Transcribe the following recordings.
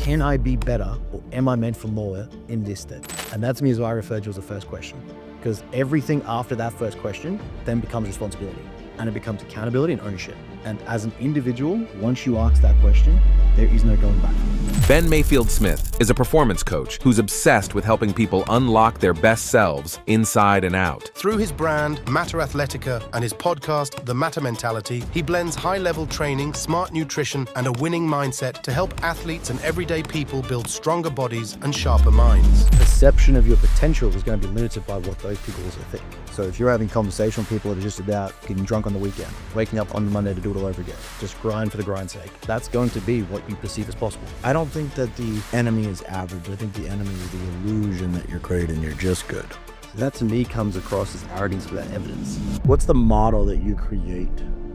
can I be better, or am I meant for more in this step? And that to me is why I refer to as the first question. Because everything after that first question then becomes responsibility, and it becomes accountability and ownership. And as an individual, once you ask that question, there is no going back. Ben Mayfield Smith is a performance coach who's obsessed with helping people unlock their best selves inside and out. Through his brand, Athletica, and his podcast, The Matter Mentality, he blends high-level training, smart nutrition, and a winning mindset to help athletes and everyday people build stronger bodies and sharper minds. Perception of your potential is going to be limited by what those people also think. So if you're having conversation with people that are just about getting drunk on the weekend, waking up on Monday to do it all over again, just grind for the grind's sake, that's going to be what you perceive as possible. I don't think that the enemy is average. I think the enemy is the illusion that you're creating. You're just good. That to me comes across as arrogance without evidence. What's the model that you create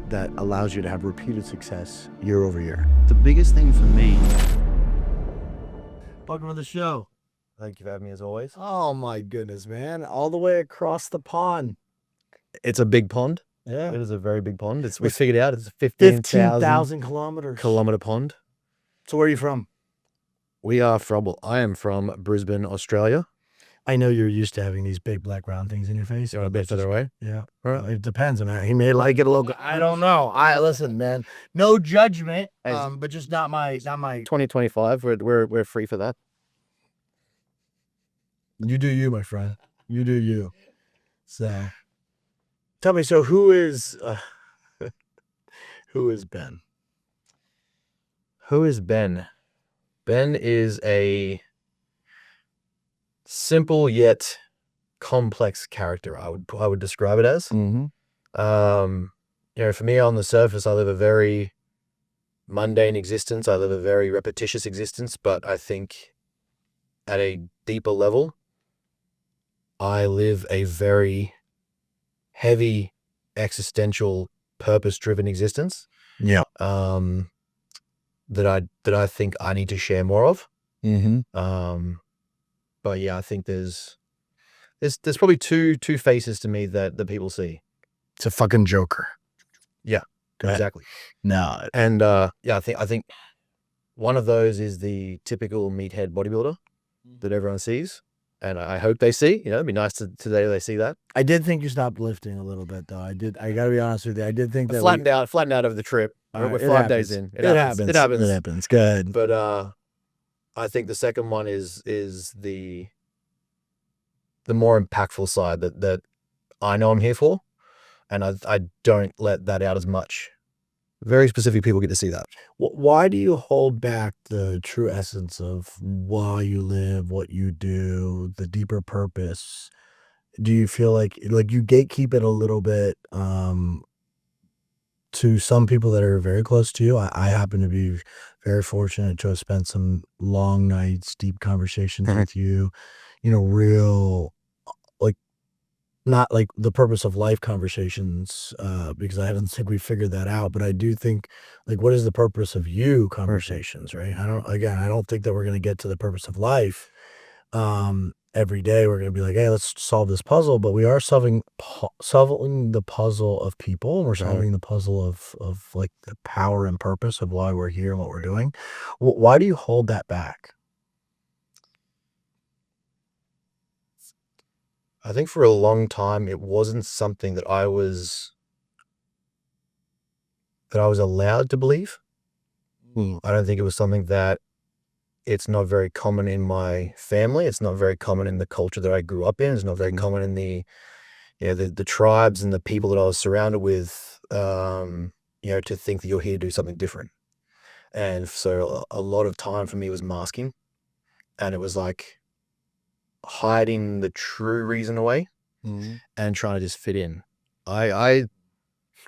that allows you to have repeated success year over year? The biggest thing for me. Welcome to the show. Thank you for having me as always. Oh my goodness, man. All the way across the pond. It's a big pond. Yeah. It is a very big pond. We figured out it's a 15,000 kilometers. kilometer pond. So where are you from? I am from Brisbane, Australia. I know you're used to having these big black round things in your face. You want a bit further away? Yeah. All right. It depends on that. He may like it a little. I don't know. Listen, man. No judgment. But just not my 2025. We're free for that. You do you, my friend. You do you. So tell me, so who is Ben? Who is Ben? Ben is a simple yet complex character. I would describe it as. Mm-hmm. For me, on the surface, I live a very mundane existence. I live a very repetitious existence, but I think at a deeper level, I live a very heavy, existential, purpose-driven existence. Yeah. That I think I need to share more of. Mm-hmm. But yeah, I think there's probably two faces to me that people see. It's a fucking joker. Yeah, exactly. No. And I think one of those is the typical meathead bodybuilder that everyone sees. And I hope they see, it'd be nice today they see that. I did think you stopped lifting a little bit, though. I got to be honest with you. I did think that flattened out over the trip. We're 5 days in. It happens. Good. But I think the second one is the more impactful side that I know I'm here for, and I don't let that out as much. Very specific people get to see that. Why do you hold back the true essence of why you live, what you do, the deeper purpose? Do you feel like you gatekeep it a little bit to some people that are very close to you? I happen to be very fortunate to have spent some long nights, deep conversations with you, real, not like the purpose of life conversations, because I don't think we figured that out, but I do think what is the purpose of you conversations, right? I don't think that we're going to get to the purpose of life. Every day we're going to be like, hey, let's solve this puzzle, but we are solving the puzzle of people, and we're solving the puzzle of the power and purpose of why we're here and what we're doing. Why do you hold that back? I think for a long time, it wasn't something that I was allowed to believe. I don't think it was something that it's not very common in my family. It's not very common in the culture that I grew up in. It's not very common in the tribes and the people that I was surrounded with, to think that you're here to do something different. And so a lot of time for me was masking, and it was like hiding the true reason away and trying to just fit in. Where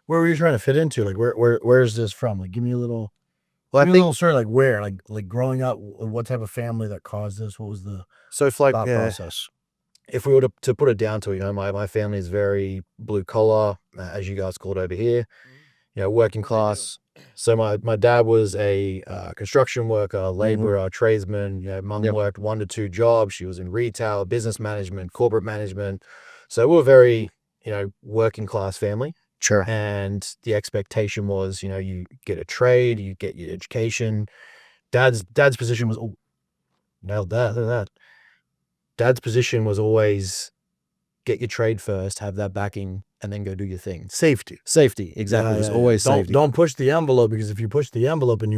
were you trying to fit into? Where's this from? Give me a little. Well, I think a little story. Where? Growing up, what type of family that caused this? What was the thought process? If we were to put it down to it, my family is very blue collar, as you guys call it over here. Working class. So my dad was a construction worker, laborer, tradesman. Mum worked 1 to 2 jobs. She was in retail, business management, corporate management. So we were very, working class family. Sure. And the expectation was, you get a trade, you get your education, Dad's position was, oh, nailed that, look at that. Dad's position was always get your trade first, have that backing, and then go do your thing. Safety. Exactly. It was always safety. Don't push the envelope, because if you push the envelope and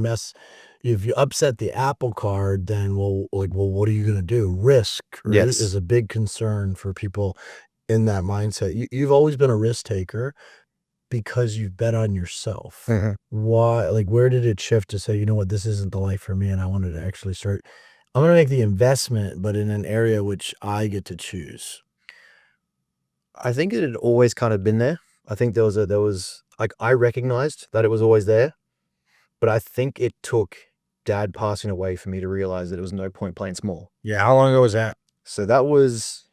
if you upset the apple cart, then what are you going to do? Risk, right, Yes. is a big concern for people in that mindset. You've always been a risk taker because you've bet on yourself. Why? Like, where did it shift to say, you know what, this isn't the life for me, and I wanted to actually start. I'm going to make the investment, but in an area which I get to choose. I think it had always kind of been there. I think there was like, I recognized that it was always there, but I think it took Dad passing away for me to realize that it was no point playing small. Yeah. How long ago was that? So that was,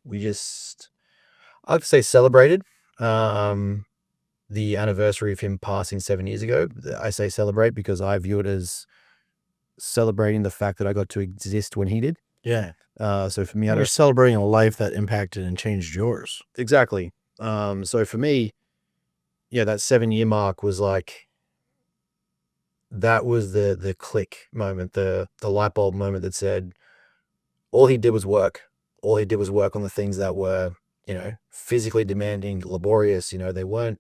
I'd say celebrated. The anniversary of him passing 7 years ago. I say celebrate because I view it as celebrating the fact that I got to exist when he did. Yeah. So for me, You're celebrating a life that impacted and changed yours. Exactly. So for me, yeah, that 7-year mark was like, that was the click moment, the light bulb moment that said, all he did was work. All he did was work on the things that were, physically demanding, laborious. They weren't,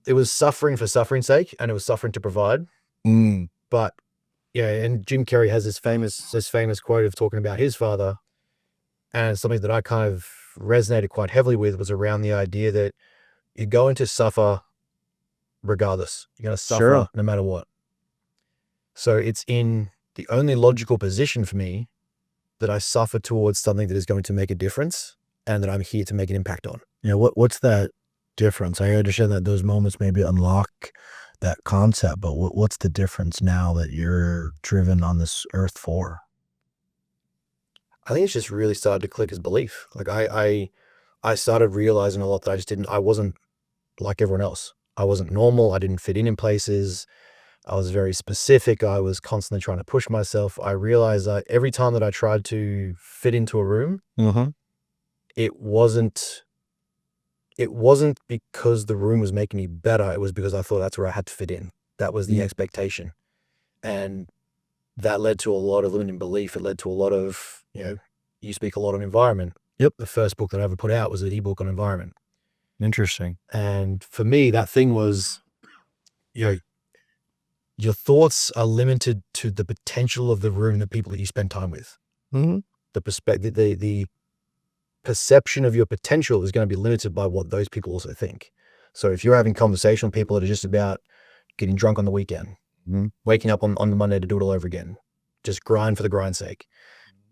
it was suffering for suffering's sake, and it was suffering to provide. But yeah, and Jim Carrey has this famous quote of talking about his father, and something that I kind of resonated quite heavily with was around the idea that you're going to suffer regardless. You're going to suffer no matter what. So it's in the only logical position for me that I suffer towards something that is going to make a difference and that I'm here to make an impact on. Yeah. What's that difference? I understand that those moments maybe unlock that concept, but what's the difference now that you're driven on this earth for? I think it's just really started to click as belief. Like I started realizing a lot that I wasn't like everyone else. I wasn't normal. I didn't fit in places. I was very specific. I was constantly trying to push myself. I realized that every time that I tried to fit into a room, it wasn't because the room was making me better. It was because I thought that's where I had to fit in. That was the expectation. And that led to a lot of limiting belief. It led to a lot of, you speak a lot on environment. Yep. The first book that I ever put out was an ebook on environment. Interesting. And for me, that thing was, your thoughts are limited to the potential of the room and the people that you spend time with. The perspective, the perception of your potential is going to be limited by what those people also think. So if you're having conversation with people that are just about getting drunk on the weekend, waking up on the Monday to do it all over again, just grind for the grind's sake,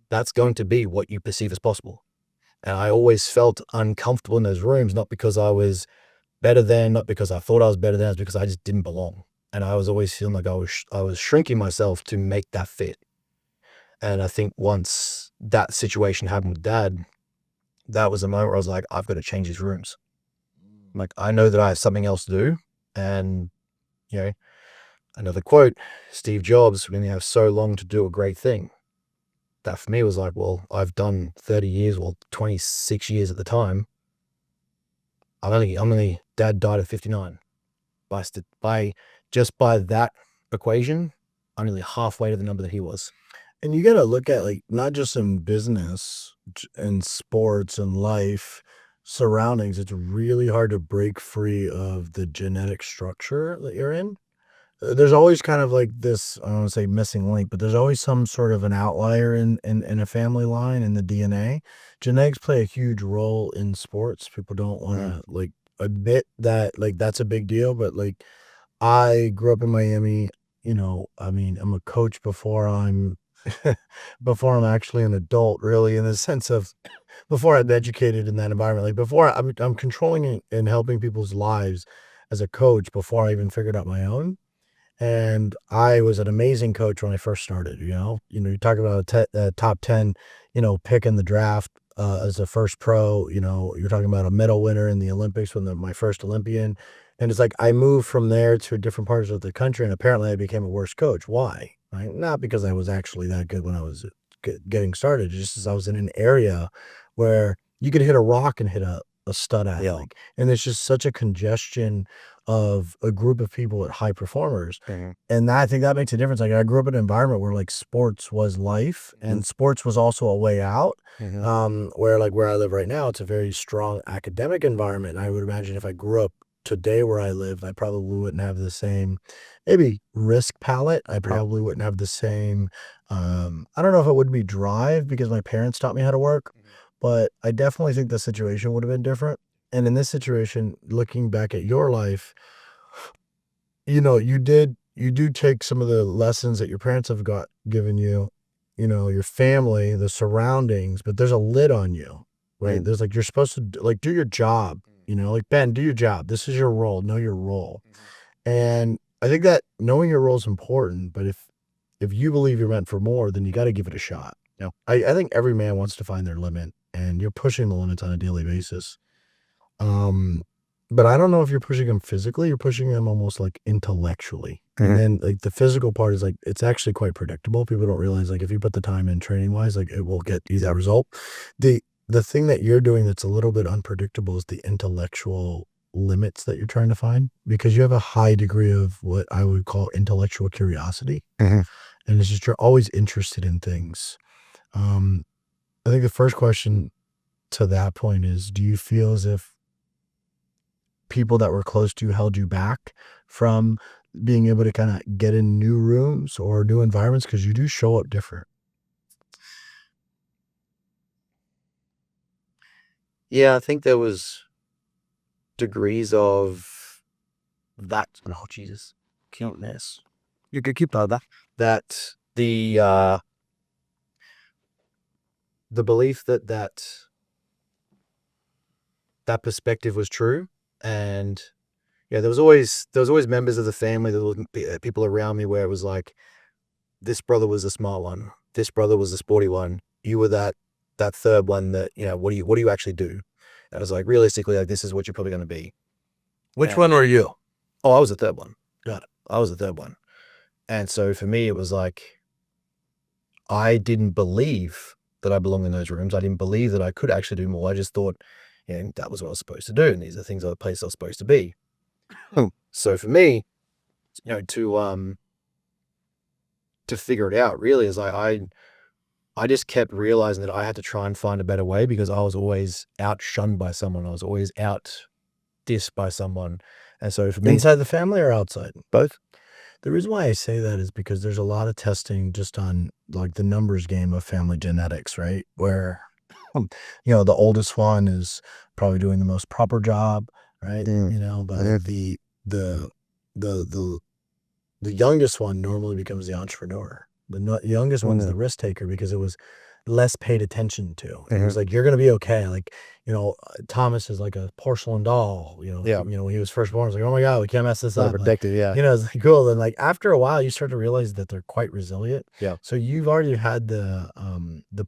that's going to be what you perceive as possible. And I always felt uncomfortable in those rooms, not because I was better than, not because I thought I was better than, it's because I just didn't belong. And I was always feeling like I was shrinking myself to make that fit. And I think once that situation happened with Dad, that was a moment where I was like, I've got to change these rooms. Like, I know that I have something else to do. And, another quote, Steve Jobs, we only have so long to do a great thing. That for me was like, well, I've done 30 years, 26 years at the time. I'm only Dad died at 59. Just by that equation, I'm nearly halfway to the number that he was. And you got to look at, like, not just in business and sports and life surroundings, it's really hard to break free of the genetic structure that you're in. There's always kind of like this, I don't want to say missing link, but there's always some sort of an outlier in a family line in the DNA. Genetics play a huge role in sports. People don't want to like admit that, like, that's a big deal, but like, I grew up in Miami, I'm a coach before I'm actually an adult, really, in the sense of before I'm educated in that environment. Like, before I'm controlling and helping people's lives as a coach before I even figured out my own. And I was an amazing coach when I first started. You talk about a top 10, pick in the draft as a first pro. You're talking about a medal winner in the Olympics when my first Olympian. And it's like I moved from there to different parts of the country, and apparently I became a worse coach. Why? Right? Not because I was actually that good when I was getting started, just as I was in an area where you could hit a rock and hit a stud athlete. And there's just such a congestion of a group of people at high performers. Mhm. And I think that makes a difference. Like I grew up in an environment where like sports was life and sports was also a way out. Where like where I live right now, it's a very strong academic environment. And I would imagine if I grew up today where I live, I probably wouldn't have the same maybe risk palette. I probably wouldn't have the same I don't know if it would be drive because my parents taught me how to work, but I definitely think the situation would have been different. And in this situation, looking back at your life, you know, you do take some of the lessons that your parents have given you, you know, your family, the surroundings, but there's a lid on you, right? There's like, you're supposed to like do your job, you know, like Ben, do your job. This is your role. Know your role. And I think that knowing your role is important, but if you believe you're meant for more, then you got to give it a shot. Yeah. I think every man wants to find their limit, and you're pushing the limits on a daily basis. But I don't know if you're pushing them physically, you're pushing them almost like intellectually. And then like the physical part is like, it's actually quite predictable. People don't realize like if you put the time in training wise, like it will get you that result. The thing that you're doing that's a little bit unpredictable is the intellectual limits that you're trying to find, because you have a high degree of what I would call intellectual curiosity. And it's just, you're always interested in things. I think the first question to that point is, do you feel as if people that were close to you held you back from being able to kind of get in new rooms or new environments? Because you do show up different. Yeah, I think there was degrees of that. Oh, Jesus. Cuteness. You could keep that. That the belief that perspective was true. And yeah, there was always members of the family, there was people around me where it was like, this brother was the smart one, this brother was the sporty one, you were that third one that, you know, what do you actually do? And I was like, realistically, like, this is what you're probably going to be. Which one were you? Oh, I was the third one. Got it. I was the third one. And so for me, it was like, I didn't believe that I belonged in those rooms. I didn't believe that I could actually do more. I just thought, yeah, that was what I was supposed to do, and these are things, the place I was supposed to be. So for me, you know, to figure it out really is I just kept realizing that I had to try and find a better way, because I was always out shunned by someone. I was always out dissed by someone. And so for me, Inside the family or outside? both. The reason why I say that is because there's a lot of testing just on like the numbers game of family genetics, right? Where, you know, the oldest one is probably doing the most proper job, right? You know, but the youngest one normally becomes the entrepreneur. The youngest one's the risk taker because it was less paid attention to. It was like, you're going to be okay. Like, you know, Thomas is like a porcelain doll, you know, when he was first born, I was like, oh my God, we can't mess this up. Protected, like, you know, it's like cool. And like, after a while, you start to realize that they're quite resilient. Yeah. So you've already had the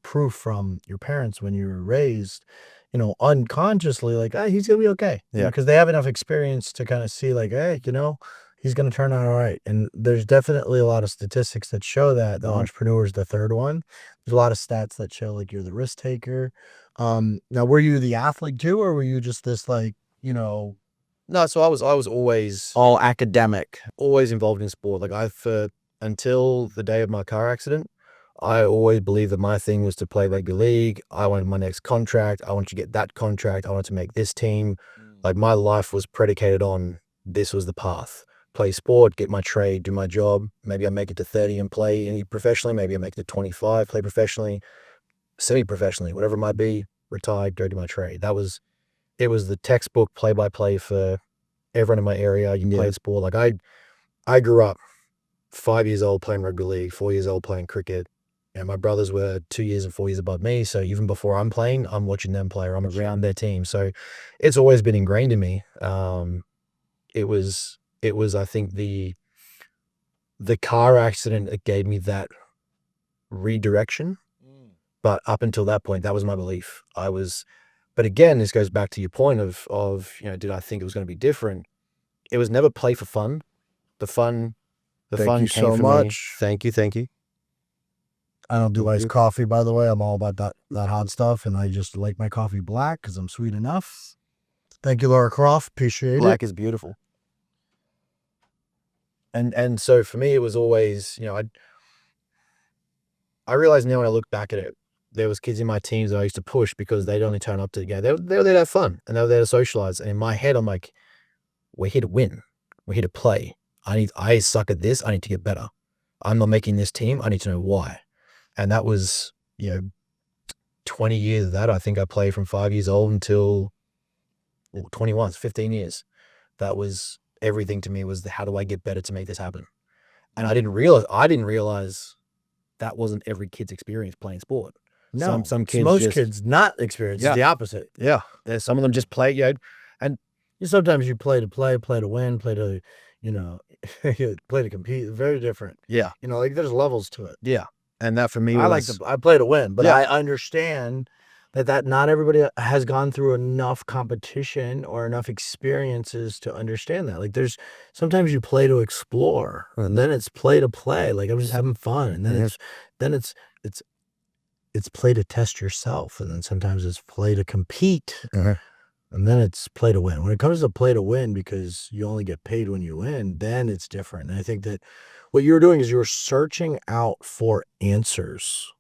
proof from your parents when you were raised, you know, unconsciously, like, he's going to be okay. Yeah. Because they have enough experience to kind of see like, hey, you know, he's going to turn out all right. And there's definitely a lot of statistics that show that the entrepreneur is the third one. There's a lot of stats that show like you're the risk taker. Now, were you the athlete too, or were you just this like, you know? No, so I was always all academic, always involved in sport. Like until the day of my car accident, I always believed that my thing was to play rugby league. I wanted my next contract. I wanted to get that contract. I wanted to make this team. Like my life was predicated on, this was the path. Play sport, get my trade, do my job. Maybe I make it to 30 and play professionally. Maybe I make it to 25, play professionally, semi-professionally, whatever it might be, retire, go do my trade. It was the textbook play-by-play for everyone in my area. You played sport. Like I grew up 5 years old playing rugby league, 4 years old playing cricket. And my brothers were 2 years and 4 years above me. So even before I'm playing, I'm watching them play, or I'm around their team. So it's always been ingrained in me. It was, I think, the car accident that gave me that redirection. But up until that point, that was my belief. But again, this goes back to your point of, you know, did I think it was going to be different? It was never play for fun. The fun Thank you came so for much. me. Thank you. I don't do iced coffee, by the way. I'm all about that hot stuff, and I just like my coffee black because I'm sweet enough. Thank you, Laura Croft. Appreciate it. Black is beautiful. And so for me, it was always, I realize now when I look back at it, there was kids in my teams that I used to push because they'd only turn up to the game. They were there to have fun and they were there to socialize. And in my head, I'm like, we're here to win. We're here to play. I suck at this. I need to get better. I'm not making this team. I need to know why. And that was, 20 years of that. I think I played from 5 years old until 21, 15 years. That was everything to me, was how do I get better to make this happen? And I didn't realize that wasn't every kid's experience playing sport. No, some kids, most kids not experience. It's the opposite. Yeah, there's some of them just play, and sometimes you play to play to win, play to, play to compete. Very different. Yeah, like there's levels to it. Yeah, and that for me, I play to win, but I understand that not everybody has gone through enough competition or enough experiences to understand that. Like sometimes you play to explore, and then it's play to play. Like I'm just having fun, and then it's play to test yourself, and then sometimes it's play to compete, and then it's play to win. When it comes to play to win, because you only get paid when you win, then it's different. And I think that what you were doing is you were searching out for answers.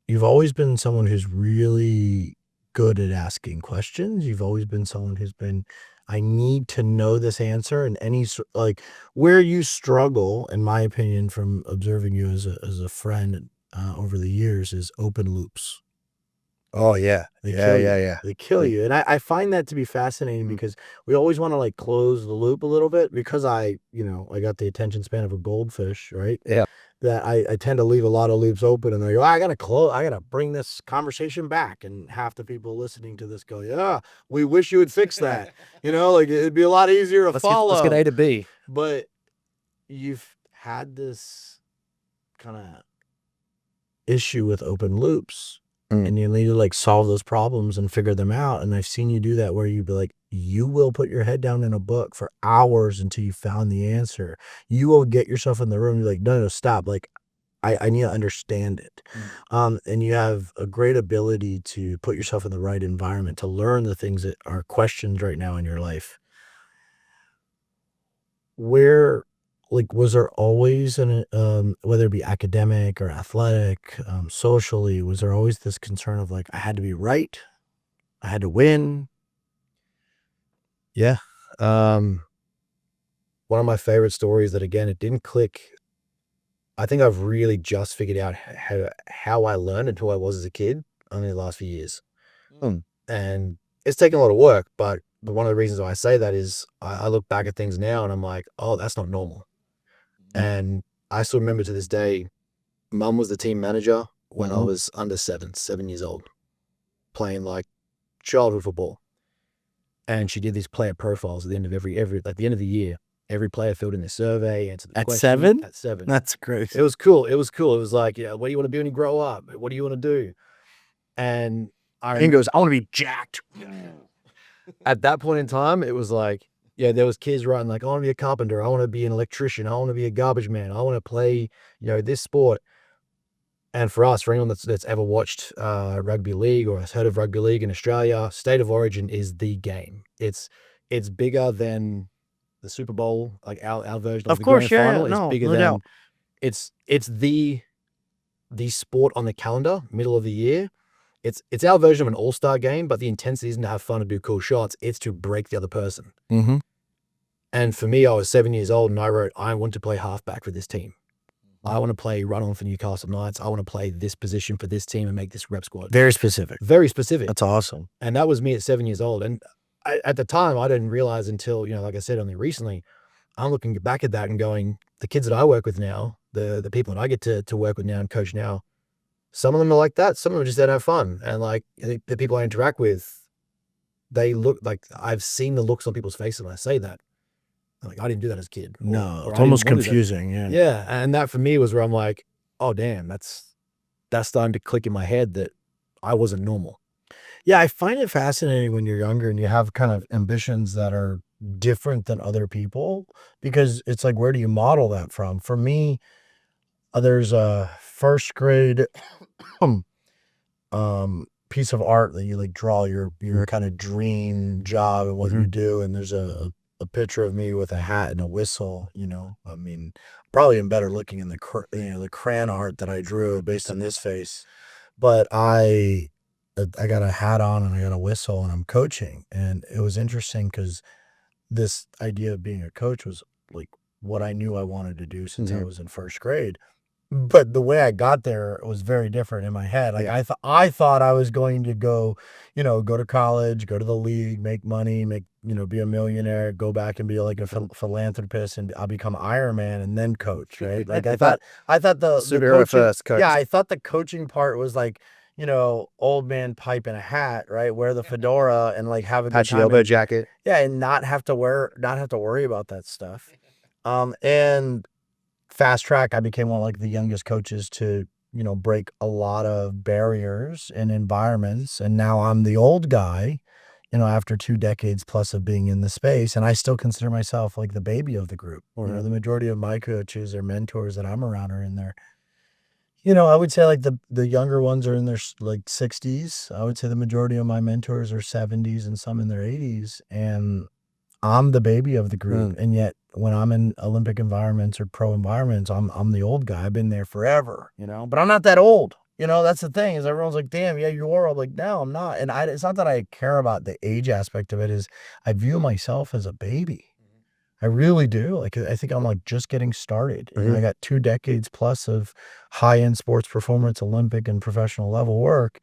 You've always been someone who's really good at asking questions. You've always been someone who's been, I need to know this answer. And where you struggle, in my opinion, from observing you as a friend over the years, is open loops. Oh yeah. They kill you. And I find that to be fascinating because we always want to close the loop a little bit, because I got the attention span of a goldfish, right? Yeah. That I tend to leave a lot of loops open, and they go, I gotta bring this conversation back. And half the people listening to this go, yeah, we wish you would fix that. It'd be a lot easier to follow. Let's get A to B. But you've had this kind of issue with open loops. And you need to solve those problems and figure them out. And I've seen you do that, where you'd be like, you will put your head down in a book for hours until you found the answer. You will get yourself in the room and be like, no, stop. I need to understand it. And you have a great ability to put yourself in the right environment to learn the things that are questions right now in your life. Where, was there always whether it be academic or athletic, socially, was there always this concern of I had to be right, I had to win? Yeah. One of my favorite stories that, again, it didn't click. I think I've really just figured out how I learned and who I was as a kid only the last few years. And it's taken a lot of work, but one of the reasons why I say that is I look back at things now and I'm like, oh, that's not normal. And I still remember to this day, Mum was the team manager when I was under 7 years old, playing childhood football. And she did these player profiles at the end of every the end of the year. Every player filled in their survey, answered the question. 7? At 7. That's great. It was cool. It was like, what do you want to be when you grow up? What do you want to do? And Ian goes, I want to be jacked. At that point in time, it was there was kids writing I want to be a carpenter. I want to be an electrician. I want to be a garbage man. I want to play, this sport. And for anyone that's ever watched rugby league or has heard of rugby league in Australia, State of Origin is the game. It's bigger than the Super Bowl, our version of the grand final. It's bigger than doubt. It's the sport on the calendar, middle of the year. It's our version of an all-star game, but the intensity isn't to have fun and do cool shots. It's to break the other person. And for me, I was 7 years old and I wrote, I want to play halfback for this team. I want to play run-on for Newcastle Knights. I want to play this position for this team and make this rep squad. Very specific. Very specific. That's awesome. And that was me at 7 years old. And at the time, I didn't realize until, like I said, only recently, I'm looking back at that and going, the kids that I work with now, the people that I get to work with now and coach now, some of them are like that. Some of them are just there to have fun. And the people I interact with, they look I've seen the looks on people's faces when I say that. I didn't do that as a kid. No, it's almost confusing. Yeah. Yeah. And that for me was where I'm like, oh, damn, that's starting to click in my head that I wasn't normal. Yeah. I find it fascinating when you're younger and you have kind of ambitions that are different than other people, because it's where do you model that from? For me, there's a first grade piece of art that you draw your kind of dream job and what you do. And there's a a picture of me with a hat and a whistle, I mean, probably even better looking in the crayon art that I drew based on this face. But I got a hat on and I got a whistle and I'm coaching. And it was interesting because this idea of being a coach was like what I knew I wanted to do since I was in first grade. But the way I got there was very different in my head. Like I thought I was going to go, go to college, go to the league, make money, be a millionaire, go back and be like a philanthropist, and I'll become Iron Man and then coach, right? Like I thought the Superhero coaching, first, coach. yeah, I thought the coaching part was like, old man pipe and a hat, right? Wear the fedora and like have a good Patchy time elbow and, jacket. yeah, and not have to worry about that stuff. And fast track, I became one of like the youngest coaches to, break a lot of barriers and environments. And now I'm the old guy, after 2 decades plus of being in the space. And I still consider myself like the baby of the group. The majority of my coaches or mentors that I'm around are in their, I would say like the younger ones are in their like 60s. I would say the majority of my mentors are 70s and some in their 80s. And I'm the baby of the group, and yet when I'm in Olympic environments or pro environments, I'm the old guy. I've been there forever, but I'm not that old. That's the thing is everyone's like, damn, yeah, you are. I'm like, no, I'm not. And it's not that I care about the age aspect of it. Is I view myself as a baby. I really do. Like, I think I'm like just getting started. I got 2 decades plus of high-end sports performance, Olympic and professional level work.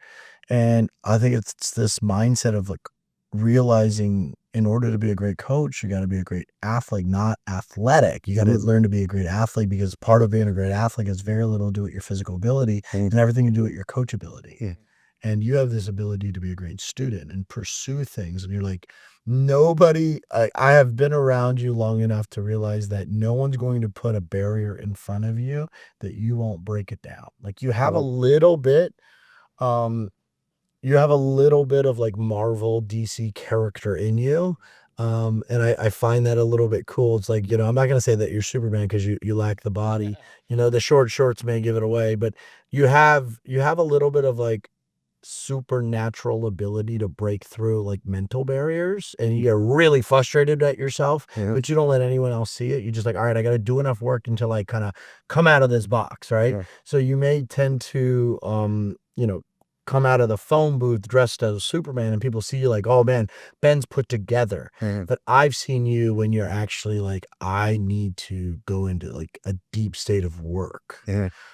And I think it's this mindset of like realizing in order to be a great coach, you got to be a great athlete, not athletic. You got to learn to be a great athlete because part of being a great athlete has very little to do with your physical ability and everything to do with your coachability. Yeah. And you have this ability to be a great student and pursue things. And you're like, I have been around you long enough to realize that no one's going to put a barrier in front of you that you won't break it down. Like you have a little bit, of like Marvel DC character in you. And I find that a little bit cool. It's like, I'm not going to say that you're Superman because you lack the body, the short shorts may give it away, but you have a little bit of like supernatural ability to break through like mental barriers, and you get really frustrated at yourself, but you don't let anyone else see it. You're just like, all right, I got to do enough work until I kind of come out of this box, right? So you may tend to come out of the phone booth dressed as Superman and people see you like, oh man, Ben's put together. But I've seen you when you're actually like, I need to go into like a deep state of work.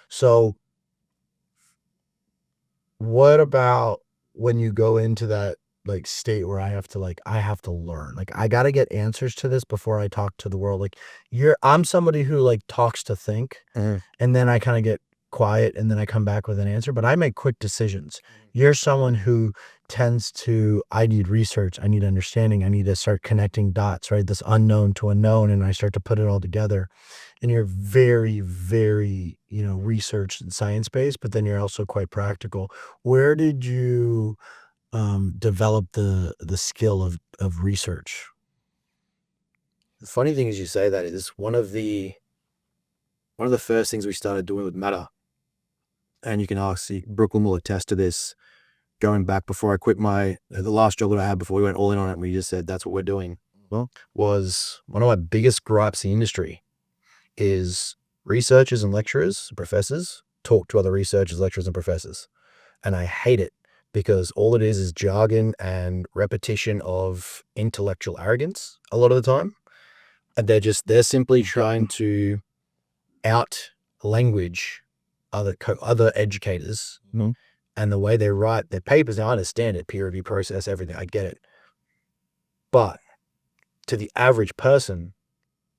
So what about when you go into that like state where I have to learn, like I got to get answers to this before I talk to the world. Like I'm somebody who like talks to think, and then I kind of get quiet and then I come back with an answer, but I make quick decisions. You're someone who tends to, I need research, I need understanding, I need to start connecting dots, right? This unknown to a known, and I start to put it all together. And you're very, very, research and science based, but then you're also quite practical. Where did you develop the skill of research? The funny thing is you say that is one of the first things we started doing with Matter. And you can see Brooklyn will attest to this. Going back before I quit the last job that I had before we went all in on it, we just said that's what we're doing. Well, was one of my biggest gripes in the industry is researchers and lecturers, professors, talk to other researchers, lecturers, and professors. And I hate it because all it is jargon and repetition of intellectual arrogance a lot of the time. And they're simply trying to out language other educators. And the way they write their papers, now I understand it, peer review process, everything, I get it. But to the average person,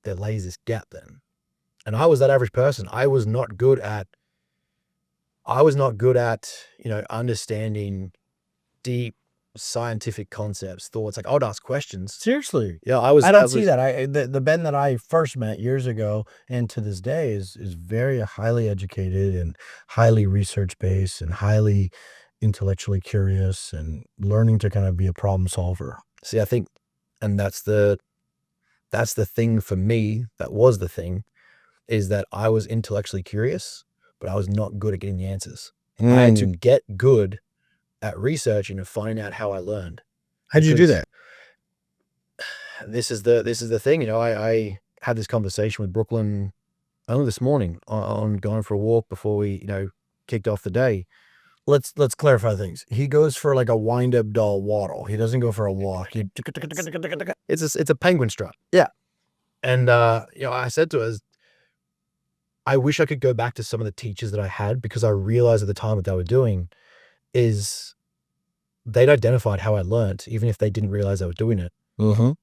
there lays this gap then. And I was that average person. I was not good at, understanding deep scientific concepts, thoughts. Like I would ask questions. Seriously. Yeah, I don't see that. The Ben that I first met years ago and to this day is very highly educated and highly research based and highly intellectually curious and learning to kind of be a problem solver. See, I think, and that's the thing for me, that was the thing, is that I was intellectually curious, but I was not good at getting the answers. I had to get good at researching and finding out how I learned. How'd you do that? this is the thing. I had this conversation with Brooklyn only this morning on going for a walk before we kicked off the day. Let's clarify things. He goes for like a wind-up doll waddle. He doesn't go for a walk. It's a penguin strut. Yeah. And I said to her, I wish I could go back to some of the teachers that I had, because I realized at the time what they were doing is they'd identified how I learned, even if they didn't realize they were doing it.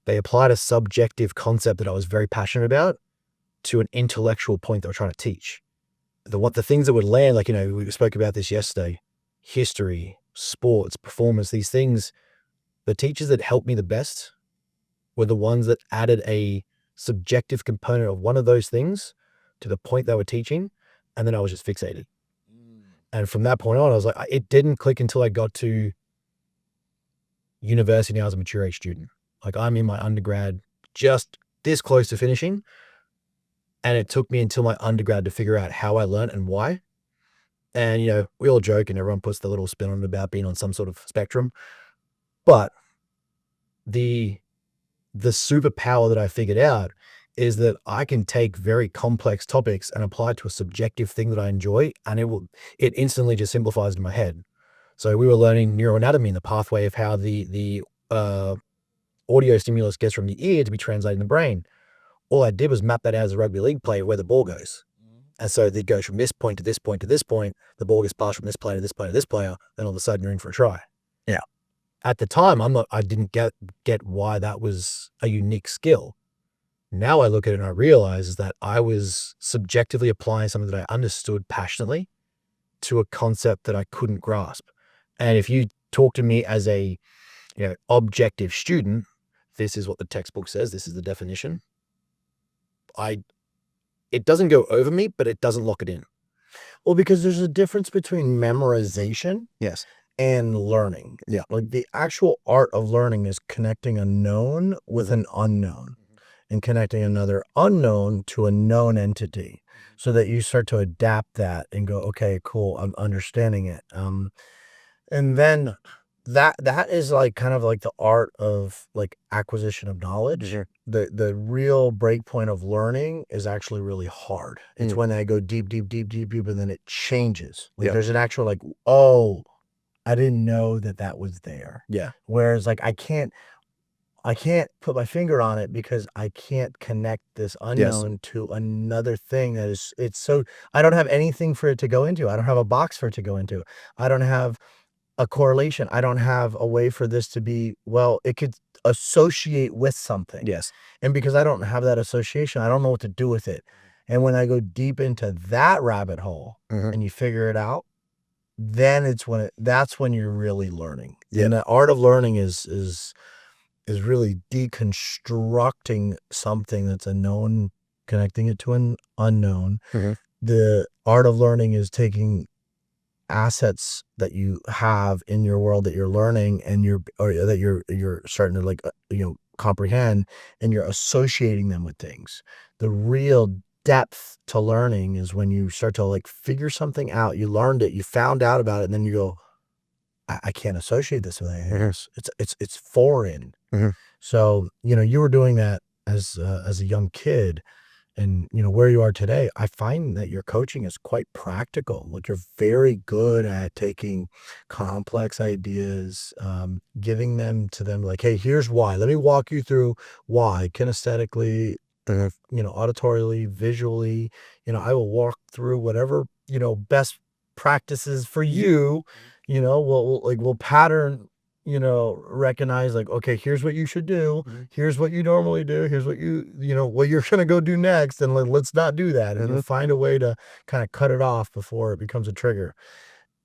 They applied a subjective concept that I was very passionate about to an intellectual point they were trying to teach. The things that would land, like, we spoke about this yesterday, history, sports, performance, these things, the teachers that helped me the best were the ones that added a subjective component of one of those things to the point they were teaching, and then I was just fixated. And from that point on, I was like, it didn't click until I got to university and I was a mature age student. Like, I'm in my undergrad, just this close to finishing. And it took me until my undergrad to figure out how I learned and why. And, we all joke and everyone puts the little spin on it about being on some sort of spectrum. But the superpower that I figured out is that I can take very complex topics and apply it to a subjective thing that I enjoy, and it instantly just simplifies in my head. So we were learning neuroanatomy and the pathway of how the audio stimulus gets from the ear to be translated in the brain. All I did was map that out as a rugby league player where the ball goes. And so it goes from this point to this point to this point. The ball gets passed from this player to this player to this player. Then all of a sudden you're in for a try. Yeah. At the time, I didn't get why that was a unique skill. Now I look at it and I realize is that I was subjectively applying something that I understood passionately to a concept that I couldn't grasp. And if you talk to me as a objective student, this is what the textbook says. This is the definition. It doesn't go over me, but it doesn't lock it in. Well, because there's a difference between memorization Yes. and learning. Yeah. Like, the actual art of learning is connecting a known with an unknown and connecting another unknown to a known entity so that you start to adapt that and go, okay, cool, I'm understanding it. And then that is like kind of like the art of like acquisition of knowledge. Sure. The real break point of learning is actually really hard. It's when I go deep, and then it changes. Like, there's an actual like, oh, I didn't know that was there. Yeah. Whereas like I can't put my finger on it because I can't connect this unknown to another thing I don't have anything for it to go into. I don't have a box for it to go into. I don't have a correlation. I don't have a way for this to be, it could associate with something. Yes. And because I don't have that association, I don't know what to do with it. And when I go deep into that rabbit hole and you figure it out, then that's when you're really learning. Yep. And the art of learning is really deconstructing something that's a known, connecting it to an unknown. The art of learning is taking assets that you have in your world that you're learning and you're starting to like comprehend, and you're associating them with things. The real depth to learning is when you start to like figure something out. You learned it, you found out about it, and then you go, I can't associate this with anything. It's foreign. So you were doing that as a young kid. And, where you are today, I find that your coaching is quite practical. Like, you're very good at taking complex ideas, giving them to them like, hey, here's why. Let me walk you through why, kinesthetically, auditorily, visually. I will walk through whatever, best practices for you. We'll pattern, recognize like, okay, here's what you should do. Here's what you normally do. Here's what what you're going to go do next. And let's not do that. And you'll find a way to kind of cut it off before it becomes a trigger.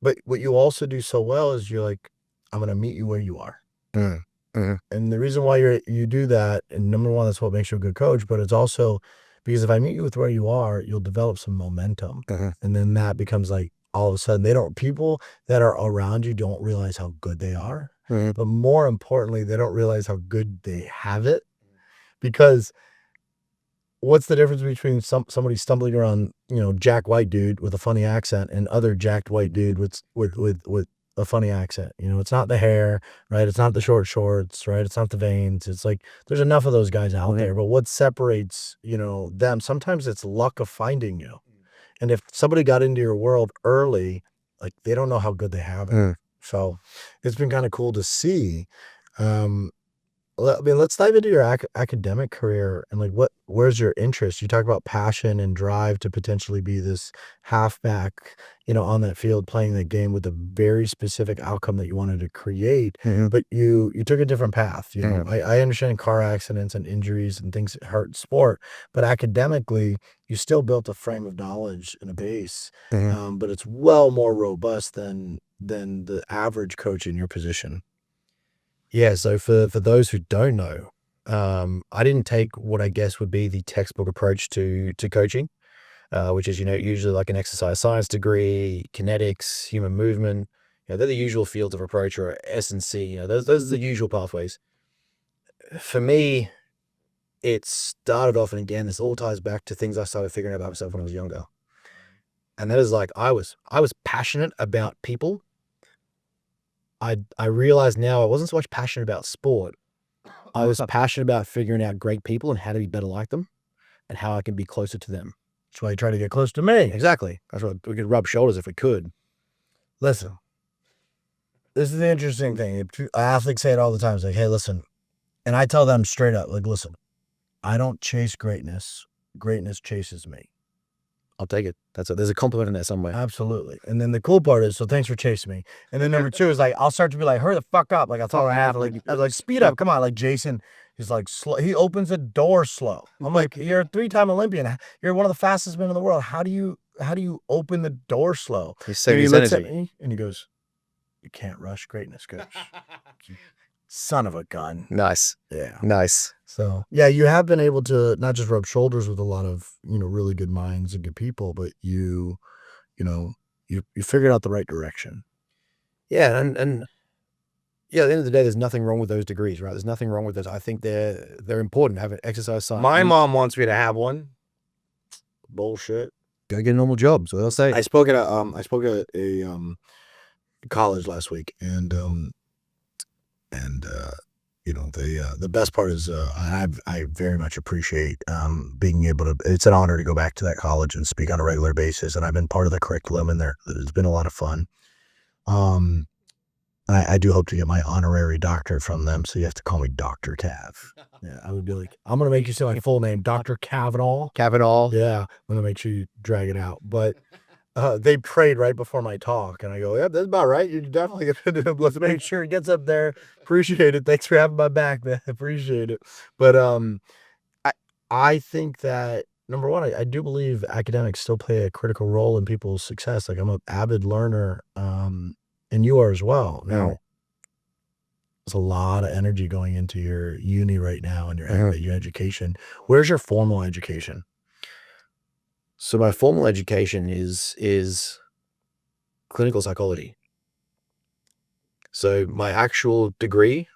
But what you also do so well is you're like, I'm going to meet you where you are. And the reason why you do that, and number one, that's what makes you a good coach, but it's also because if I meet you with where you are, you'll develop some momentum. And then that becomes like, all of a sudden people that are around you don't realize how good they are. But more importantly, they don't realize how good they have it. Because what's the difference between somebody stumbling around, Jack White dude with a funny accent and other jacked white dude with a funny accent. You know, it's not the hair, right? It's not the short shorts, right? It's not the veins. It's like there's enough of those guys out there. But what separates, you know, them, sometimes it's luck of finding you. And if somebody got into your world early, like they don't know how good they have it. So it's been kind of cool to see. I mean, let's dive into your academic career and like where's your interest? You talk about passion and drive to potentially be this halfback, you know, on that field playing the game with a very specific outcome that you wanted to create. But you took a different path. You know, I understand car accidents and injuries and things that hurt sport, but academically, you still built a frame of knowledge and a base. But it's well more robust than the average coach in your position. Yeah, so for those who don't know, I didn't take what I guess would be the textbook approach to coaching, which is, you know, usually like an exercise science degree, kinetics, human movement. You know, they're the usual fields of approach, or S&C. You know, those are the usual pathways. For me, it started off, and again, this all ties back to things I started figuring out about myself when I was younger. And that is like I was passionate about people. I realize now I wasn't so much passionate about sport. I was passionate about figuring out great people and how to be better like them and how I can be closer to them. That's why you try to get close to me. Exactly. That's why we could rub shoulders if we could. Listen, this is the interesting thing. Athletes say it all the time. It's like, hey, listen. And I tell them straight up, like, listen, I don't chase greatness. Greatness chases me. I'll take it. There's a compliment in there somewhere. Absolutely. And then the cool part is, so thanks for chasing me. And then number two is like, I'll start to be like, hurry the fuck up. Like I'll tell my athlete, I was like, speed up. Come on. Like Jason, he's like, slow. He opens the door slow. I'm like, you're a 3-time Olympian. You're one of the fastest men in the world. How do you open the door slow? He's saving he his looks energy. at me and he goes, you can't rush greatness, coach. Son of a gun. Nice. Yeah. Nice. So yeah, you have been able to not just rub shoulders with a lot of, you know, really good minds and good people, but you figured out the right direction. Yeah, and yeah, at the end of the day, there's nothing wrong with those degrees, right? There's nothing wrong with those. I think they're important. Have an exercise science. My mom wants me to have one. Bullshit. Go get a normal job. So they'll say. I spoke at a college last week, and you know, the best part is I very much appreciate being able to. It's an honor to go back to that college and speak on a regular basis, and I've been part of the curriculum, and it's been a lot of fun. I do hope to get my honorary doctorate from them, so you have to call me Dr. Cav. Yeah, I would be like, I'm gonna make you say my full name, Dr. Kavanaugh. Kavanaugh. Yeah, I'm gonna make sure you drag it out, but. They prayed right before my talk, and I go, "Yep, that's about right. You're definitely gonna let's make sure it gets up there. Appreciate it. Thanks for having my back, man. Appreciate it." But I think that number one, I do believe academics still play a critical role in people's success. Like I'm an avid learner, and you are as well. Now, there's a lot of energy going into your uni right now and your education. Where's your formal education? So my formal education is clinical psychology. So my actual degree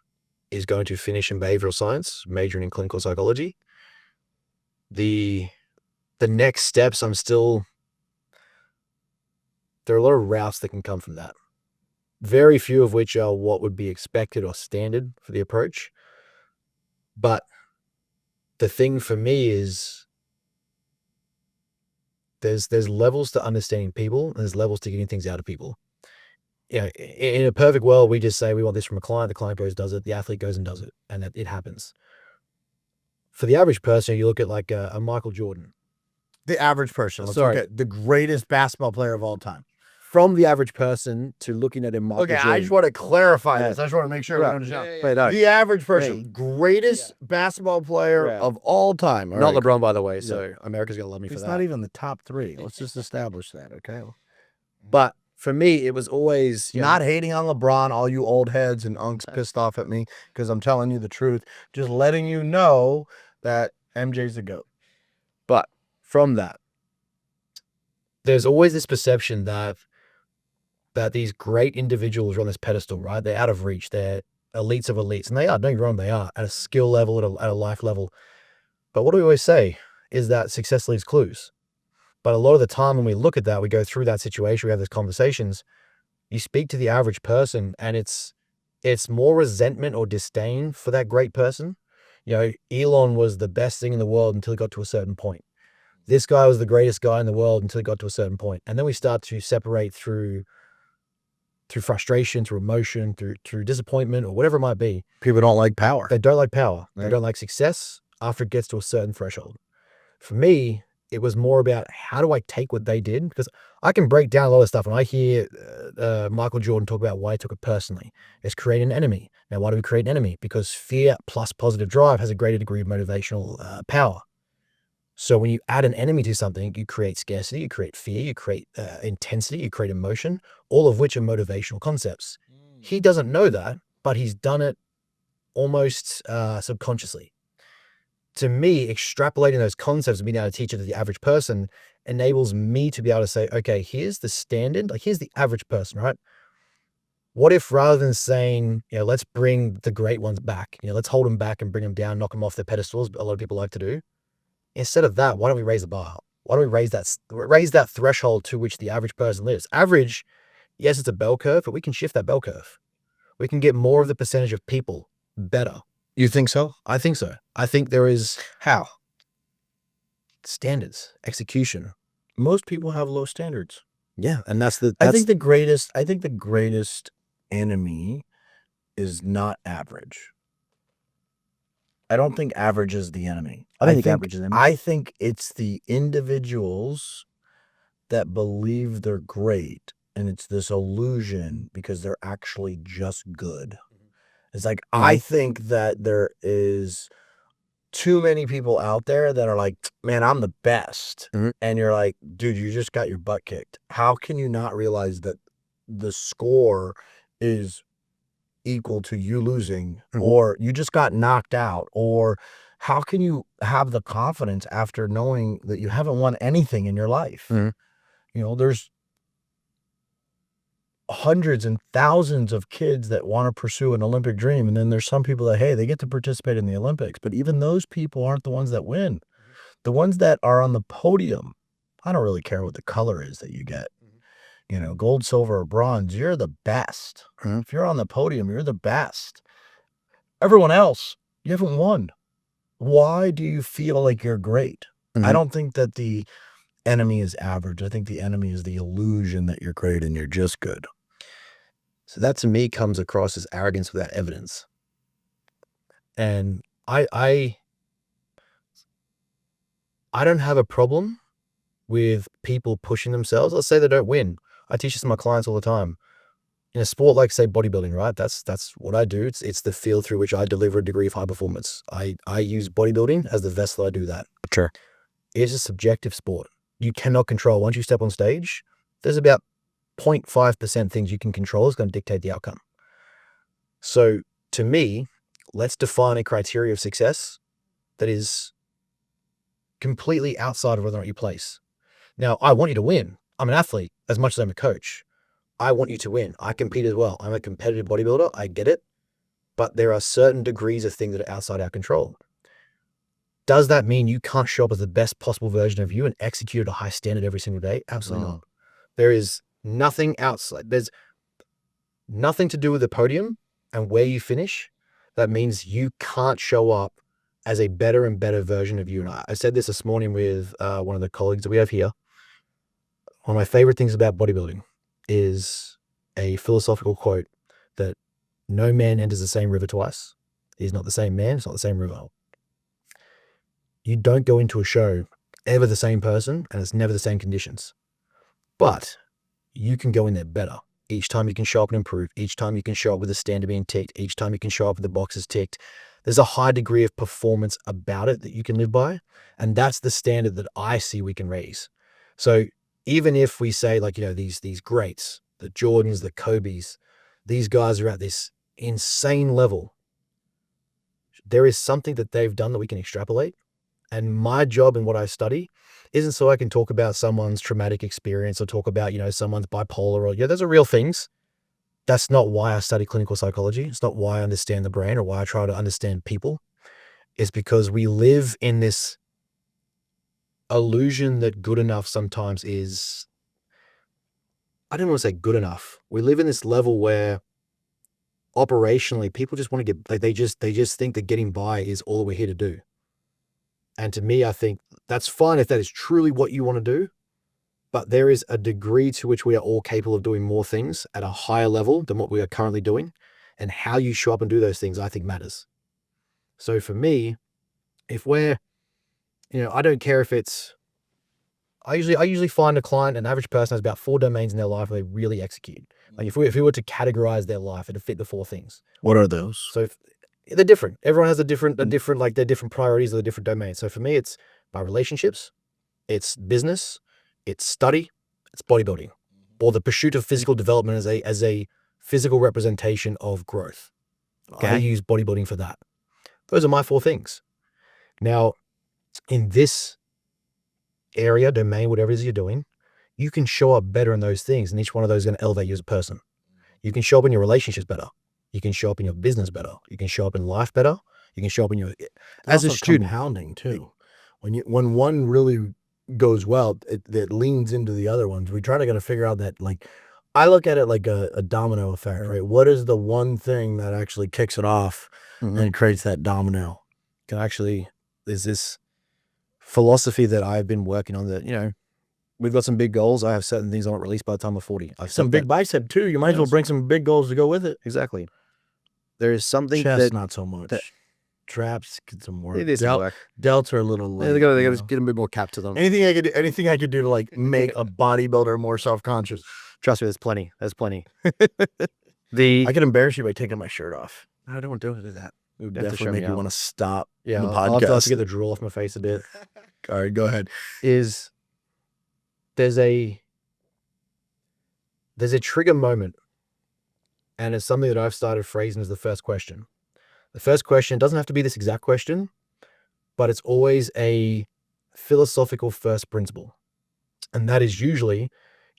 is going to finish in behavioral science, majoring in clinical psychology. The next steps, there are a lot of routes that can come from that. Very few of which are what would be expected or standard for the approach. But the thing for me is there's levels to understanding people, and there's levels to getting things out of people. Yeah, in a perfect world, we just say we want this from a client. The client goes, does it. The athlete goes and does it, and it happens. For the average person, you look at like a Michael Jordan. The average person. Let's look at the greatest basketball player of all time. From the average person to looking at a Michael Jordan. I just want to clarify this. I just want to make sure we understand. The average person, greatest basketball player of all time. Not LeBron, by the way, so America's going to love me for that. It's not even the top 3. Let's just establish that, okay? But for me, it was always... Not hating on LeBron, all you old heads and unks pissed off at me, because I'm telling you the truth. Just letting you know that MJ's the GOAT. But from that, there's always this perception that these great individuals are on this pedestal, right? They're out of reach. They're elites of elites. And they are, don't get me wrong, they are at a skill level, at a life level. But what do we always say is that success leaves clues. But a lot of the time when we look at that, we go through that situation, we have these conversations, You speak to the average person and it's more resentment or disdain for that great person. You know, Elon was the best thing in the world until he got to a certain point. This guy was the greatest guy in the world until he got to a certain point. And then we start to separate through frustration, through emotion, through disappointment, or whatever it might be. People don't like power. They don't like power. Right. They don't like success after it gets to a certain threshold. For me, it was more about how do I take what they did? Because I can break down a lot of stuff. When I hear Michael Jordan talk about why he took it personally, it's create an enemy. Now, why do we create an enemy? Because fear plus positive drive has a greater degree of motivational power. So when you add an enemy to something, you create scarcity, you create fear, you create intensity, you create emotion, all of which are motivational concepts. He doesn't know that, but he's done it almost subconsciously. To me, extrapolating those concepts and being able to teach it to the average person enables me to be able to say, okay, here's the standard, like here's the average person, right? What if rather than saying, you know, let's bring the great ones back, you know, let's hold them back and bring them down, knock them off their pedestals, a lot of people like to do. Instead of that, why don't we raise the bar? Why don't we raise that threshold to which the average person lives? Average, yes, it's a bell curve, but we can shift that bell curve. We can get more of the percentage of people better. You think so? I think so. I think there is How? standards, execution. Most people have low standards. Yeah, and that's I think the greatest enemy is not average. I don't think average is the enemy. I think average is the enemy. I think it's the individuals that believe they're great, and it's this illusion because they're actually just good. It's like, I think that there is too many people out there that are like, man, I'm the best. And you're like, dude, you just got your butt kicked. How can you not realize that the score is equal to you losing, or you just got knocked out? Or how can you have the confidence after knowing that you haven't won anything in your life? You know, there's hundreds and thousands of kids that want to pursue an Olympic dream. And then there's some people that, hey, they get to participate in the Olympics, but even those people aren't the ones that win. The ones that are on the podium, I don't really care what the color is that you get. You know, gold, silver, or bronze, you're the best. If you're on the podium, you're the best. Everyone else, you haven't won. Why do you feel like you're great? I don't think that the enemy is average. I think the enemy is the illusion that you're great and you're just good. So that to me comes across as arrogance without evidence. And I don't have a problem with people pushing themselves. Let's say they don't win. I teach this to my clients all the time. In a sport like, say, bodybuilding, right? That's what I do. It's the field through which I deliver a degree of high performance. I use bodybuilding as the vessel I do that. Sure. It's a subjective sport. You cannot control. Once you step on stage, there's about 0.5% things you can control is going to dictate the outcome. So to me, let's define a criteria of success that is completely outside of whether or not you place. Now, I want you to win. I'm an athlete as much as I'm a coach. I want you to win. I compete as well. I'm a competitive bodybuilder. I get it. But there are certain degrees of things that are outside our control. Does that mean you can't show up as the best possible version of you and execute at a high standard every single day? Absolutely not. There is nothing outside. There's nothing to do with the podium and where you finish. That means you can't show up as a better and better version of you. And I said this morning with one of the colleagues that we have here. One of my favorite things about bodybuilding is a philosophical quote that no man enters the same river twice. He's not the same man. It's not the same river. You don't go into a show ever the same person, and it's never the same conditions. But you can go in there better. Each time you can show up and improve. Each time you can show up with the standard being ticked. Each time you can show up with the boxes ticked. There's a high degree of performance about it that you can live by. And that's the standard that I see we can raise. So even if we say, like, you know, these greats, the Jordans, the Kobes, these guys are at this insane level, there is something that they've done that we can extrapolate. And my job in what I study isn't so I can talk about someone's traumatic experience or talk about, you know, someone's bipolar or, yeah, those are real things. That's not why I study clinical psychology. It's not why I understand the brain or why I try to understand people. It's because we live in this illusion that good enough sometimes is I don't want to say good enough. We live in this level where operationally people just want to get, like, they just think that getting by is all we're here to do. And to me, I think that's fine if that is truly what you want to do, but there is a degree to which we are all capable of doing more things at a higher level than what we are currently doing. And how you show up and do those things, I think, matters. So for me, if we're, I don't care if it's, I usually find a client, an average person has about 4 domains in their life where they really execute. Like if we were to categorize their life, it'd fit the 4 things. What are those? So they're different. Everyone has a different, like their different priorities of the different domains. So for me, it's my relationships, it's business, it's study, it's bodybuilding, or the pursuit of physical development as a physical representation of growth. Okay. I use bodybuilding for that. Those are my 4 things. Now, in this area, domain, whatever it is you're doing, you can show up better in those things, and each one of those is going to elevate you as a person. You can show up in your relationships better. You can show up in your business better. You can show up in life better. You can show up in your, as a student. Compounding too. When one really goes well, it leans into the other ones. We try to figure out that, like, I look at it like a domino effect, right? What is the one thing that actually kicks it off and creates that domino? There's this philosophy that I've been working on that, we've got some big goals. I have certain things I want released by the time I'm 40. I've some big bicep too. You might as well bring some big goals to go with it. Exactly. There is something chest, not so much. Traps get some work. It is some work. Delts are a little late. They gotta just get a bit more cap to them. Anything I could do to like make a bodybuilder more self-conscious. Trust me, there's plenty. There's plenty. I could embarrass you by taking my shirt off. I don't do that. It would definitely make you want to stop the I'll podcast. have to get the drool off my face a bit. All right, go ahead. There's a trigger moment, and it's something that I've started phrasing as the first question. The first question doesn't have to be this exact question, but it's always a philosophical first principle. And that is usually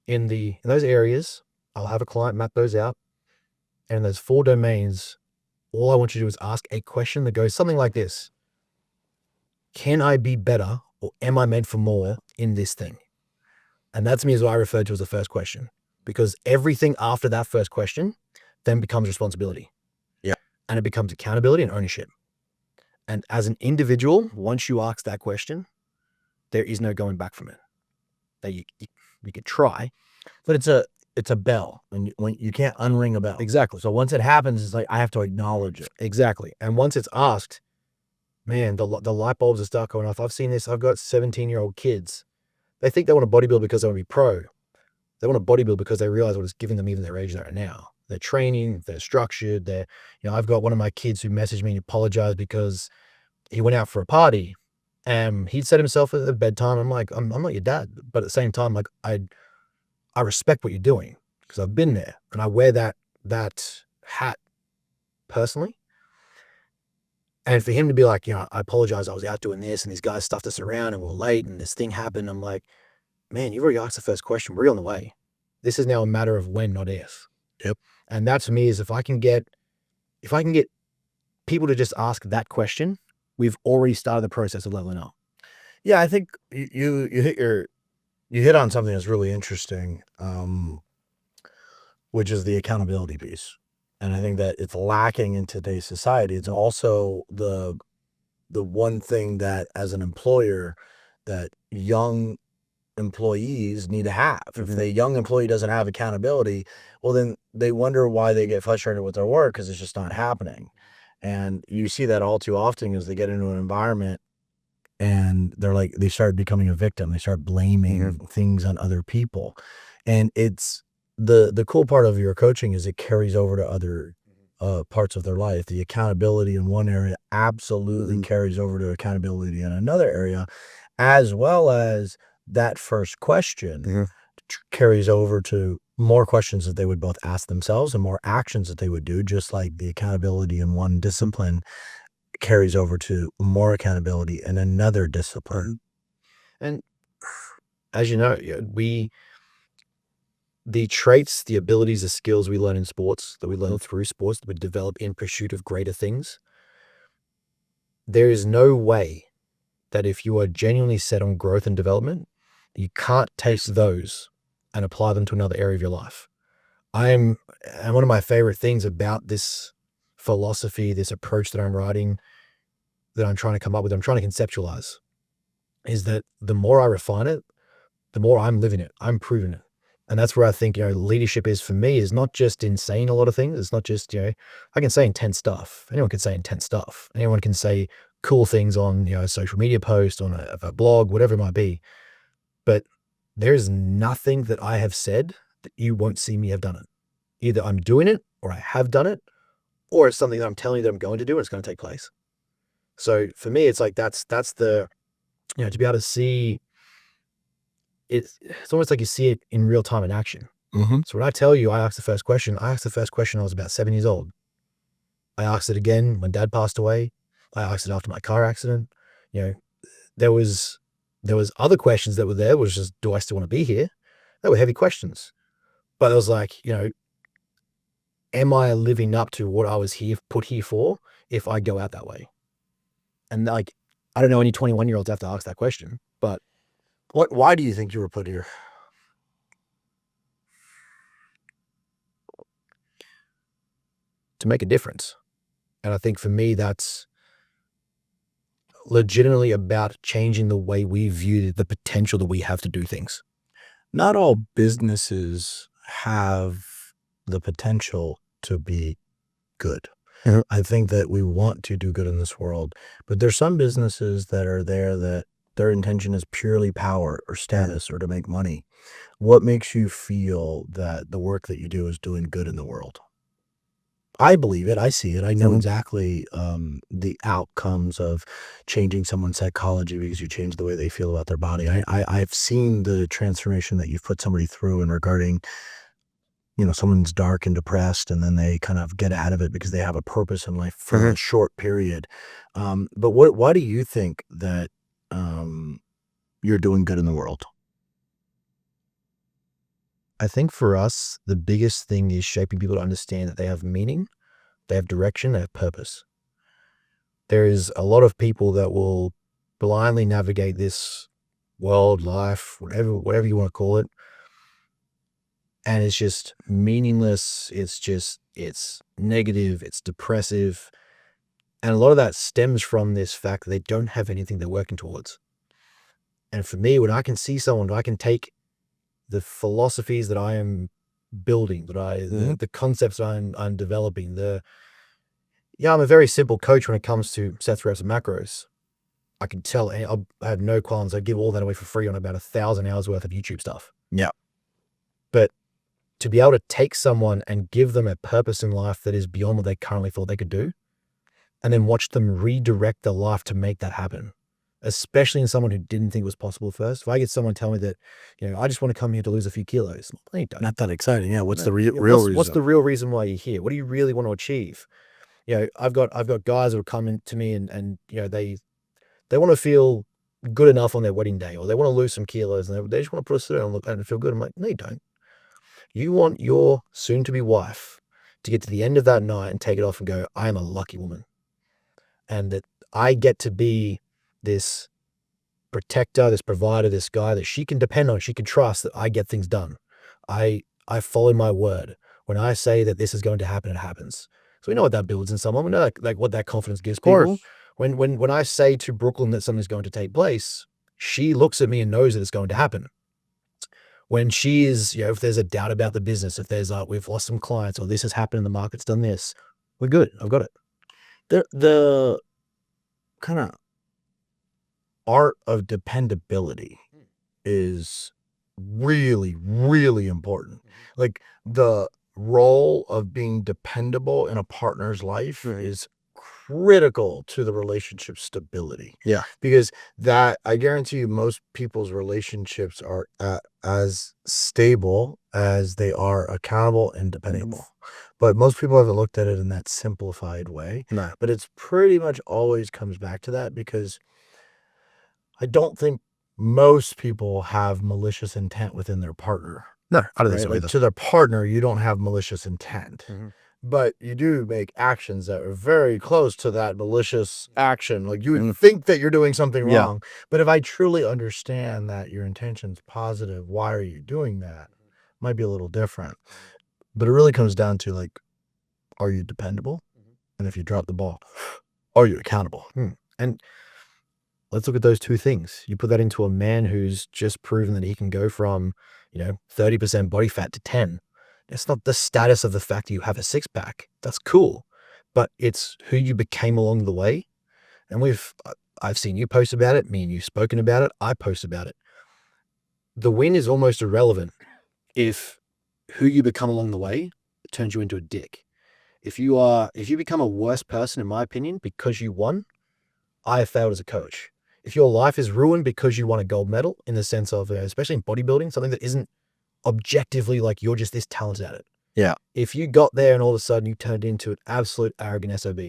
in those areas, I'll have a client map those out, and in those 4 domains, all I want you to do is ask a question that goes something like this: can I be better, or am I meant for more in this thing? And that to me is what I refer to as the first question, because everything after that first question then becomes responsibility. Yeah. And it becomes accountability and ownership. And as an individual, once you ask that question, there is no going back from it. That you could try, but it's a bell, and when you can't unring a bell. Exactly. So once it happens, it's like I have to acknowledge it. Exactly. And once it's asked, man, the light bulbs are start going off. I've seen this. I've got 17-year-old kids. They think they want to bodybuild because they want to be pro. They want to bodybuild because they realize what it's giving them even their age they're at now. They're training, they're structured. I've got one of my kids who messaged me and apologized because he went out for a party and he'd set himself at bedtime. I'm like, I'm not your dad. But at the same time, like, I respect what you're doing because I've been there and I wear that hat personally. And for him to be like, I apologize, I was out doing this and these guys stuffed us around and we're late and this thing happened. I'm like, man, you've already asked the first question. We're on the way. This is now a matter of when, not if. Yep. And that to me is if I can get people to just ask that question, we've already started the process of leveling up. Yeah, I think you hit on something that's really interesting, which is the accountability piece. And I think that it's lacking in today's society. It's also the one thing that as an employer that young employees need to have. If the young employee doesn't have accountability, well, then they wonder why they get frustrated with their work because it's just not happening. And you see that all too often as they get into an environment and they start becoming a victim. They start blaming things on other people. And it's the cool part of your coaching is it carries over to other parts of their life. The accountability in one area absolutely carries over to accountability in another area, as well as that first question carries over to more questions that they would both ask themselves and more actions that they would do, just like the accountability in one discipline carries over to more accountability in another discipline. And as you know, the traits, the abilities, the skills we learn in sports, that we learn through sports, that we develop in pursuit of greater things, there is no way that if you are genuinely set on growth and development, you can't take those and apply them to another area of your life. And one of my favorite things about this philosophy, this approach that I'm writing, that I'm trying to come up with, I'm trying to conceptualize, is that the more I refine it, the more I'm living it, I'm proving it. And that's where I think, leadership is for me, is not just in saying a lot of things. It's not just, I can say intense stuff. Anyone can say intense stuff. Anyone can say cool things on, a social media post, on a blog, whatever it might be. But there's nothing that I have said that you won't see me have done it. Either I'm doing it, or I have done it, or it's something that I'm telling you that I'm going to do and it's going to take place. So for me, it's like, that's the, to be able to see, it's almost like you see it in real time in action. Mm-hmm. So when I tell you I asked the first question when I was about 7 years old. I asked it again when Dad passed away. I asked it after my car accident. There was other questions that were there, was just, do I still want to be here? They were heavy questions. But it was like, am I living up to what I was put here for if I go out that way? And like, I don't know any 21-year-olds have to ask that question, but Why do you think you were put here? to make a difference. And I think for me, that's legitimately about changing the way we view the potential that we have to do things. Not all businesses have the potential to be good. Mhm. I think that we want to do good in this world, but there's some businesses that are there that their intention is purely power or status or to make money. What makes you feel that the work that you do is doing good in the world? I believe it. I see it. I know Mhm. exactly the outcomes of changing someone's psychology because you change the way they feel about their body. I've seen the transformation that you've put somebody through in regarding, someone's dark and depressed, and then they kind of get out of it because they have a purpose in life for a short period. But why do you think that you're doing good in the world? I think for us, the biggest thing is shaping people to understand that they have meaning, they have direction, they have purpose. There is a lot of people that will blindly navigate this world, life, whatever you want to call it. And it's just meaningless. It's negative, it's depressive. And a lot of that stems from this fact that they don't have anything they're working towards. And for me, when I can see someone, I can take the philosophies that I am building, the concepts that I'm developing, I'm a very simple coach when it comes to sets, reps, and macros. I can tell, I have no qualms. I give all that away for free on about 1,000 hours worth of YouTube stuff. Yeah. But to be able to take someone and give them a purpose in life that is beyond what they currently thought they could do, and then watch them redirect their life to make that happen, especially in someone who didn't think it was possible first. If I get someone tell me that, I just want to come here to lose a few kilos, no, you don't. Not that exciting. Yeah. What's the real reason? What's the real reason why you're here? What do you really want to achieve? I've got guys who will come in to me and they want to feel good enough on their wedding day, or they want to lose some kilos, and they just want to put a suit on and look and feel good. I'm like, no, you don't. You want your soon-to-be wife to get to the end of that night and take it off and go, I am a lucky woman. And that I get to be this protector, this provider, this guy that she can depend on, she can trust that I get things done. I follow my word. When I say that this is going to happen, it happens. So we know what that builds in someone. We know like what that confidence gives people. When I say to Brooklyn that something's going to take place, she looks at me and knows that it's going to happen. When she is, if there's a doubt about the business, if there's we've lost some clients, or this has happened and the market's done this, we're good. I've got it. The kind of art of dependability is really, really important. Like the role of being dependable in a partner's life is critical to the relationship stability. Yeah. Because that, I guarantee you, most people's relationships are as stable as they are accountable and dependable. But most people haven't looked at it in that simplified way. No. But it's pretty much always comes back to that, because I don't think most people have malicious intent within their partner. No, I don't think Right? so Like either. to their partner, you don't have malicious intent. Mhm. But you do make actions that are very close to that malicious action. Like you would think that you're doing something Yeah. wrong. But if I truly understand that your intention's positive, why are you doing that? might be a little different. But it really comes down to like, are you dependable? And if you drop the ball, are you accountable? And let's look at those two things. You put that into a man who's just proven that he can go from, 30% body fat to 10. It's not the status of the fact that you have a six pack. That's cool. But it's who you became along the way. And I've seen you post about it. Me and you've spoken about it. I post about it. The win is almost irrelevant if who you become along the way turns you into a dick. If you become a worse person, in my opinion, because you won, I have failed as a coach. If your life is ruined because you won a gold medal, in the sense of, especially in bodybuilding, something that isn't objectively like you're just this talented at it. Yeah. If you got there and all of a sudden you turned into an absolute arrogant SOB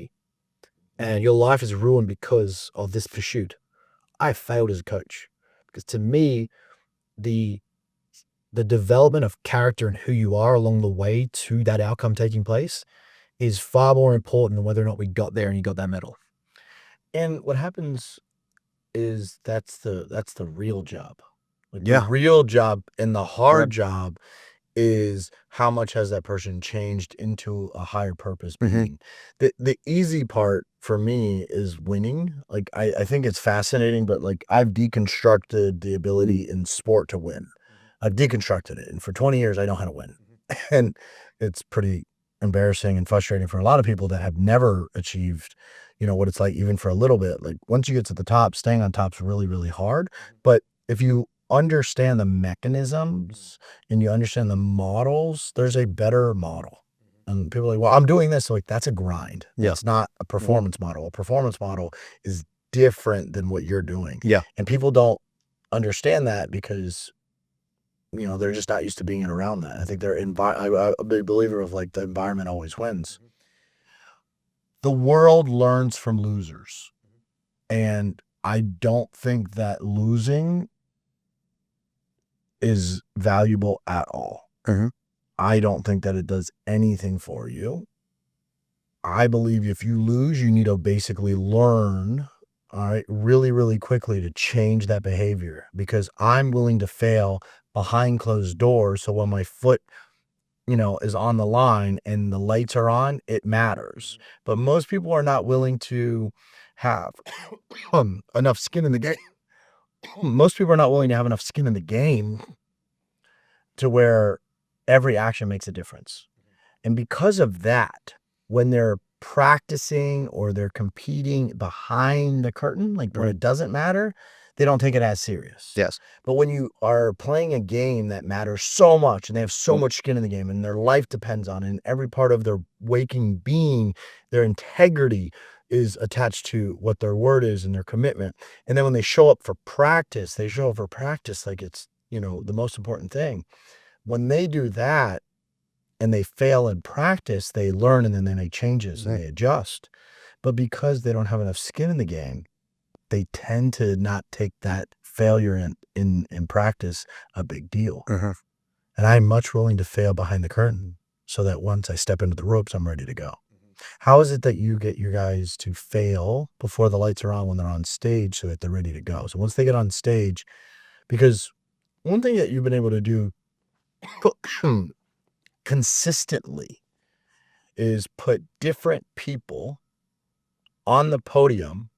and your life is ruined because of this pursuit, I failed as a coach. Because to me, the development of character and who you are along the way to that outcome taking place is far more important than whether or not we got there and you got that medal. And what happens is that's the real job. Like Yeah. the real job and the hard job is how much has that person changed into a higher purpose being. The easy part for me is winning. Like I think it's fascinating, but like I've deconstructed the ability in sport to win. I've deconstructed it. And for 20 years, I know how to win. And it's pretty embarrassing and frustrating for a lot of people that have never achieved, what it's like even for a little bit. Like once you get to the top, staying on top is really, really hard. But if you understand the mechanisms and you understand the models, there's a better model. And people are like, well, I'm doing this. So like, that's a grind. Yeah. It's not a performance model. A performance model is different than what you're doing. Yeah. And people don't understand that because they're just not used to being around that. I think I'm a big believer of like the environment always wins. The world learns from losers. And I don't think that losing is valuable at all. I don't think that it does anything for you. I believe if you lose, you need to basically learn, all right, really, really quickly to change that behavior, because I'm willing to fail behind closed doors. So when my foot, is on the line and the lights are on, it matters. But most people are not willing to have enough skin in the game. Most people are not willing to have enough skin in the game to where every action makes a difference. And because of that, when they're practicing or they're competing behind the curtain, like where it doesn't matter, they don't take it as serious. Yes. But when you are playing a game that matters so much and they have so much skin in the game and their life depends on it, and every part of their waking being, their integrity is attached to what their word is and their commitment. And then when they show up for practice, like it's, the most important thing. When they do that and they fail in practice, they learn and then they make changes and they adjust. But because they don't have enough skin in the game, they tend to not take that failure in practice a big deal. And I'm much willing to fail behind the curtain so that once I step into the ropes, I'm ready to go. How is it that you get your guys to fail before the lights are on when they're on stage so that they're ready to go? So once they get on stage, because one thing that you've been able to do consistently is put different people on the podium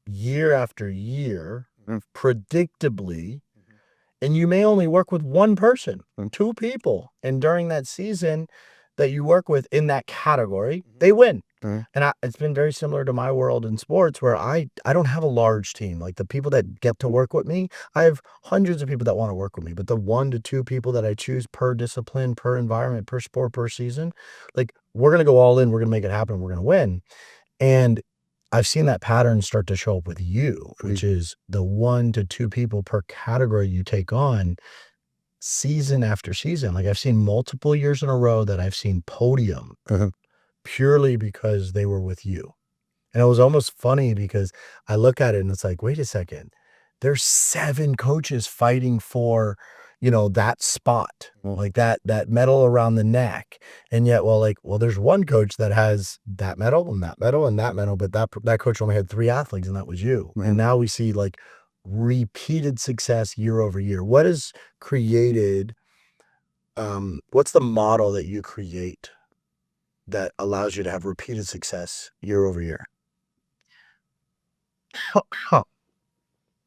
year after year, predictably, and you may only work with one person, 2 people, and during that season that you work with in that category, they win. And it's been very similar to my world in sports, where I don't have a large team. Like the people that get to work with me, I have hundreds of people that want to work with me, but the 1 to 2 people that I choose per discipline, per environment, per sport, per season, like we're going to go all in, we're going to make it happen, we're going to win. And I've seen that pattern start to show up with you, which is the 1 to 2 people per category you take on season after season. Like I've seen multiple years in a row that I've seen podium purely because they were with you. And it was almost funny because I look at it and it's like, wait a second, there's 7 coaches fighting for, that spot, like that medal around the neck. And yet, there's one coach that has that medal and that medal and that medal, but that coach only had 3 athletes and that was you. And now we see like repeated success year over year. What has created what's the model that you create that allows you to have repeated success year over year?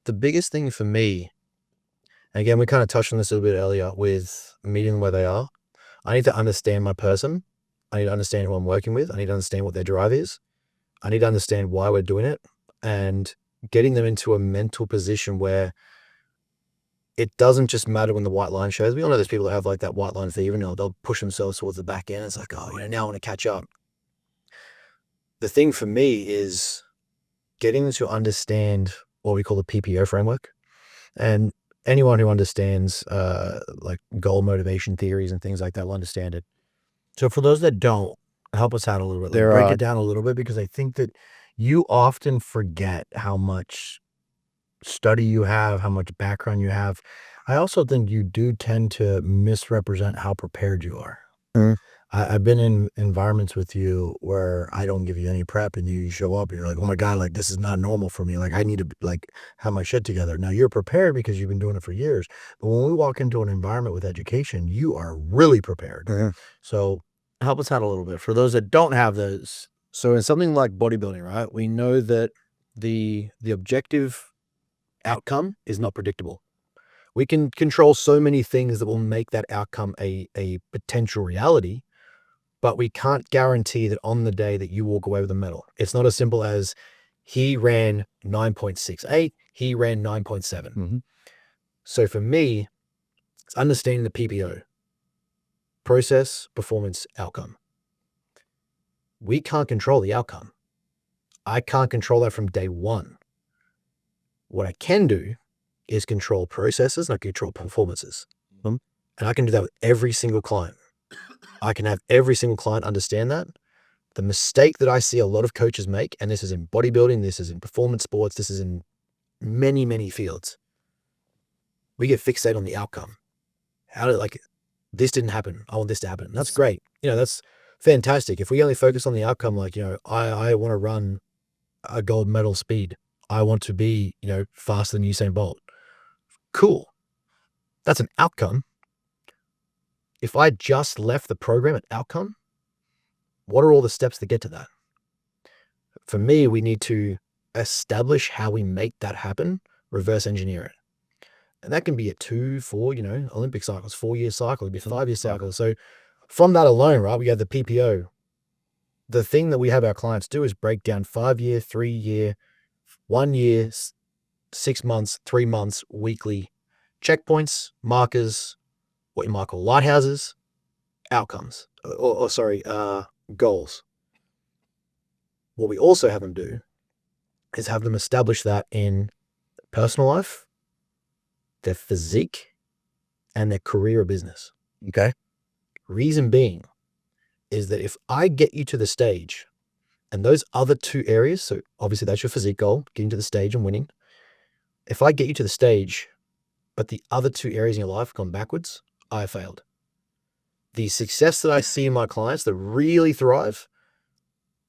The biggest thing for me, again, we kind of touched on this a little bit earlier with meeting them where they are. I need to understand my person. I need to understand who I'm working with. I need to understand what their drive is. I need to understand why we're doing it, and getting them into a mental position where it doesn't just matter when the white line shows. We all know there's people that have like that white line fever and they'll push themselves towards the back end. It's like, oh, now I want to catch up. The thing for me is getting them to understand what we call the PPO framework. And anyone who understands like goal motivation theories and things like that will understand it. So for those that don't, help us out a little bit. Like, break it down a little bit, because I think that you often forget how much study you have, how much background you have. I also think you do tend to misrepresent how prepared you are. Mhm. I've been in environments with you where I don't give you any prep, and you show up and you're like, oh my God, like this is not normal for me. Like I need to like have my shit together. Now you're prepared because you've been doing it for years. But when we walk into an environment with education, you are really prepared. Mhm. So help us out a little bit for those that don't have those. So in something like bodybuilding, right, we know that the objective outcome is not predictable. We can control so many things that will make that outcome a potential reality, but we can't guarantee that on the day that you walk away with a medal. It's not as simple as he ran 9.68, he ran 9.7. Mhm. So for me, it's understanding the PPO, process, performance, outcome. We can't control the outcome. I can't control that from day one. What I can do is control processes and I can control performances. And I can do that with every single client. I can have every single client understand that. The mistake that I see a lot of coaches make, and this is in bodybuilding, this is in performance sports, this is in many, many fields. We get fixated on the outcome. This didn't happen. I want this to happen. That's great. That's fantastic. If we only focus on the outcome, like, I want to run a gold medal speed. I want to be, faster than Usain Bolt. Cool. That's an outcome. If I just left the program at outcome, what are all the steps to get to that? For me, we need to establish how we make that happen, reverse engineer it. And that can be a 2, 4, Olympic cycles, 4-year cycle, it'd be a 5-year cycle. So from that alone, right, we have the PPO. The thing that we have our clients do is break down 5-year, 3-year, 1 year, 6 months, 3 months, weekly checkpoints, markers, what you might call lighthouses, outcomes, goals. What we also have them do is have them establish that in personal life, their physique, and their career or business. Okay. Reason being is that if I get you to the stage and those other 2 areas, so obviously that's your physique goal, getting to the stage and winning. If I get you to the stage, but the other 2 areas in your life have gone backwards, I have failed. The success that I see in my clients that really thrive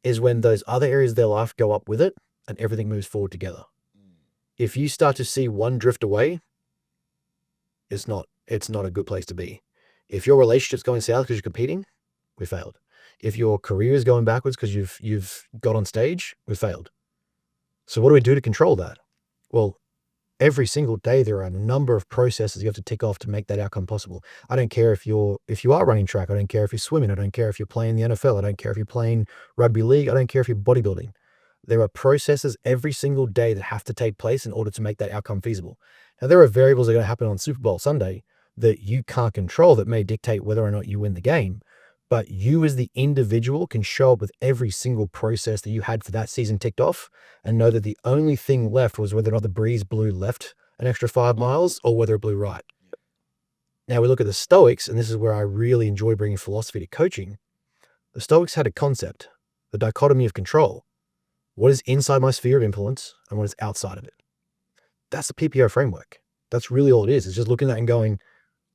is when those other areas of their life go up with it and everything moves forward together. If you start to see one drift away, it's not a good place to be. If your relationship's going south because you're competing, we failed. If your career is going backwards because you've got on stage, we failed. So what do we do to control that? Well, every single day there are a number of processes you have to tick off to make that outcome possible. I don't care if you are running track, I don't care if you're swimming, I don't care if you're playing the NFL, I don't care if you're playing rugby league, I don't care if you're bodybuilding. There are processes every single day that have to take place in order to make that outcome feasible. Now, there are variables that are going to happen on Super Bowl Sunday that you can't control that may dictate whether or not you win the game. But you as the individual can show up with every single process that you had for that season ticked off and know that the only thing left was whether or not the breeze blew left an extra 5 miles or whether it blew right. Now we look at the Stoics, and this is where I really enjoy bringing philosophy to coaching. The Stoics had a concept, the dichotomy of control. What is inside my sphere of influence and what is outside of it? That's the PPO framework. That's really all it is. It's just looking at that and going,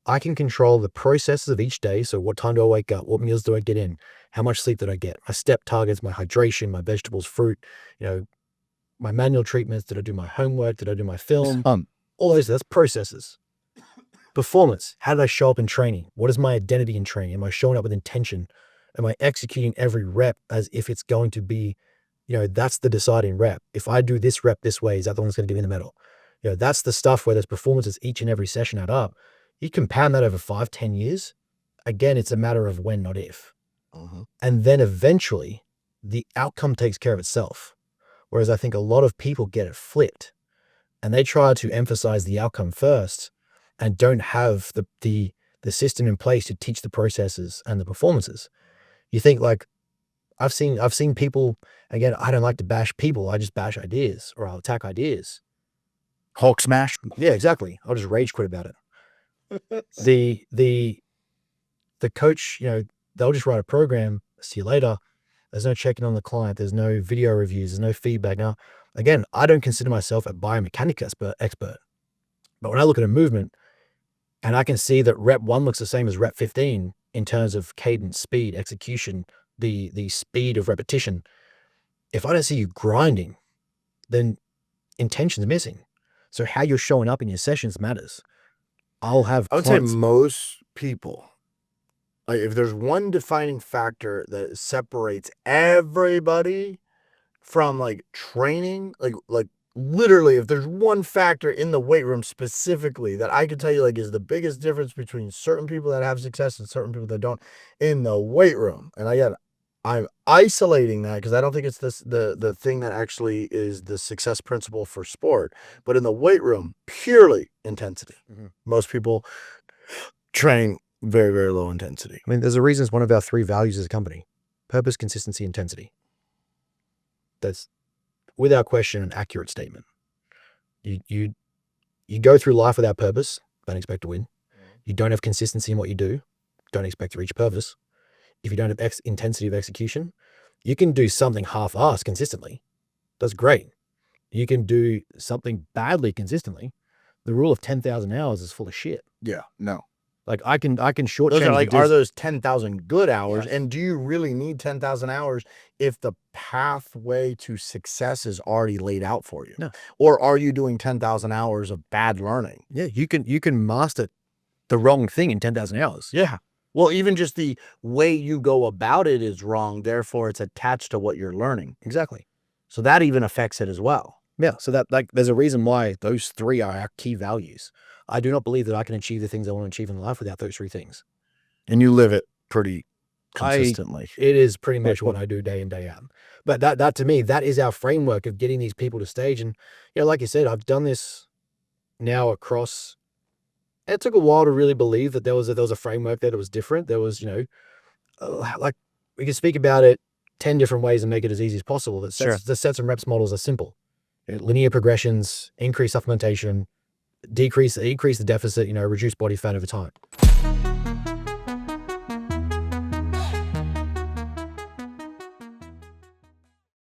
I can control the processes of each day. So what time do I wake up? What meals do I get in? How much sleep did I get? My step targets, my hydration, my vegetables, fruit, my manual treatments. Did I do my homework? Did I do my film? All those, that's processes. Performance. How did I show up in training? What is my identity in training? Am I showing up with intention? Am I executing every rep as if it's going to be, that's the deciding rep. If I do this rep this way, is that the one that's going to give me the medal? That's the stuff where there's performances each and every session add up. You compound that over 5-10 years. Again, it's a matter of when, not if. And then eventually the outcome takes care of itself. Whereas I think a lot of people get it flipped and they try to emphasize the outcome first and don't have the system in place to teach the processes and the performances. You think like, I've seen people, again, I don't like to bash people. I just bash ideas, or I'll attack ideas. Hulk smash. Yeah, exactly. I'll just rage quit about it. The coach, they'll just write a program, see you later. There's no checking on the client. There's no video reviews. There's no feedback. Now, again, I don't consider myself a biomechanics expert. But when I look at a movement and I can see that rep 1 looks the same as rep 15 in terms of cadence, speed, execution, the speed of repetition. If I don't see you grinding, then intention's missing. So how you're showing up in your sessions matters. I would say most people, like if there's one defining factor that separates everybody from like training, like literally, if there's one factor in the weight room specifically that I could tell you like is the biggest difference between certain people that have success and certain people that don't in the weight room. And again, I'm isolating that because I don't think it's the thing that actually is the success principle for sport. But in the weight room, purely intensity. Most people train very, very low intensity. I mean, there's a reason it's one of our 3 values as a company: purpose, consistency, intensity. That's without question an accurate statement. You go through life without purpose, don't expect to win. You don't have consistency in what you do, don't expect to reach purpose. If you don't have intensity of execution, you can do something half-assed consistently. That's great. You can do something badly consistently. The rule of 10,000 hours is full of shit. Yeah, no. Like I can shortchange. Those are like, are those 10,000 good hours? Yes. And do you really need 10,000 hours if the pathway to success is already laid out for you? No. Or are you doing 10,000 hours of bad learning? Yeah, you can master the wrong thing in 10,000 hours. Yeah. Well, even just the way you go about it is wrong. Therefore, it's attached to what you're learning. Exactly. So that even affects it as well. Yeah. So that there's a reason why those 3 are our key values. I do not believe that I can achieve the things I want to achieve in life without those 3 things. And you live it pretty consistently. It is pretty much what I do day in, day out. But that to me, that is our framework of getting these people to stage. And, like you said, I've done this now across. It took a while to really believe that there was a framework, that it was different. There was, like we could speak about it 10 different ways and make it as easy as possible. The sets and reps models are simple. Linear progressions, increase supplementation, decrease the deficit, reduce body fat over time.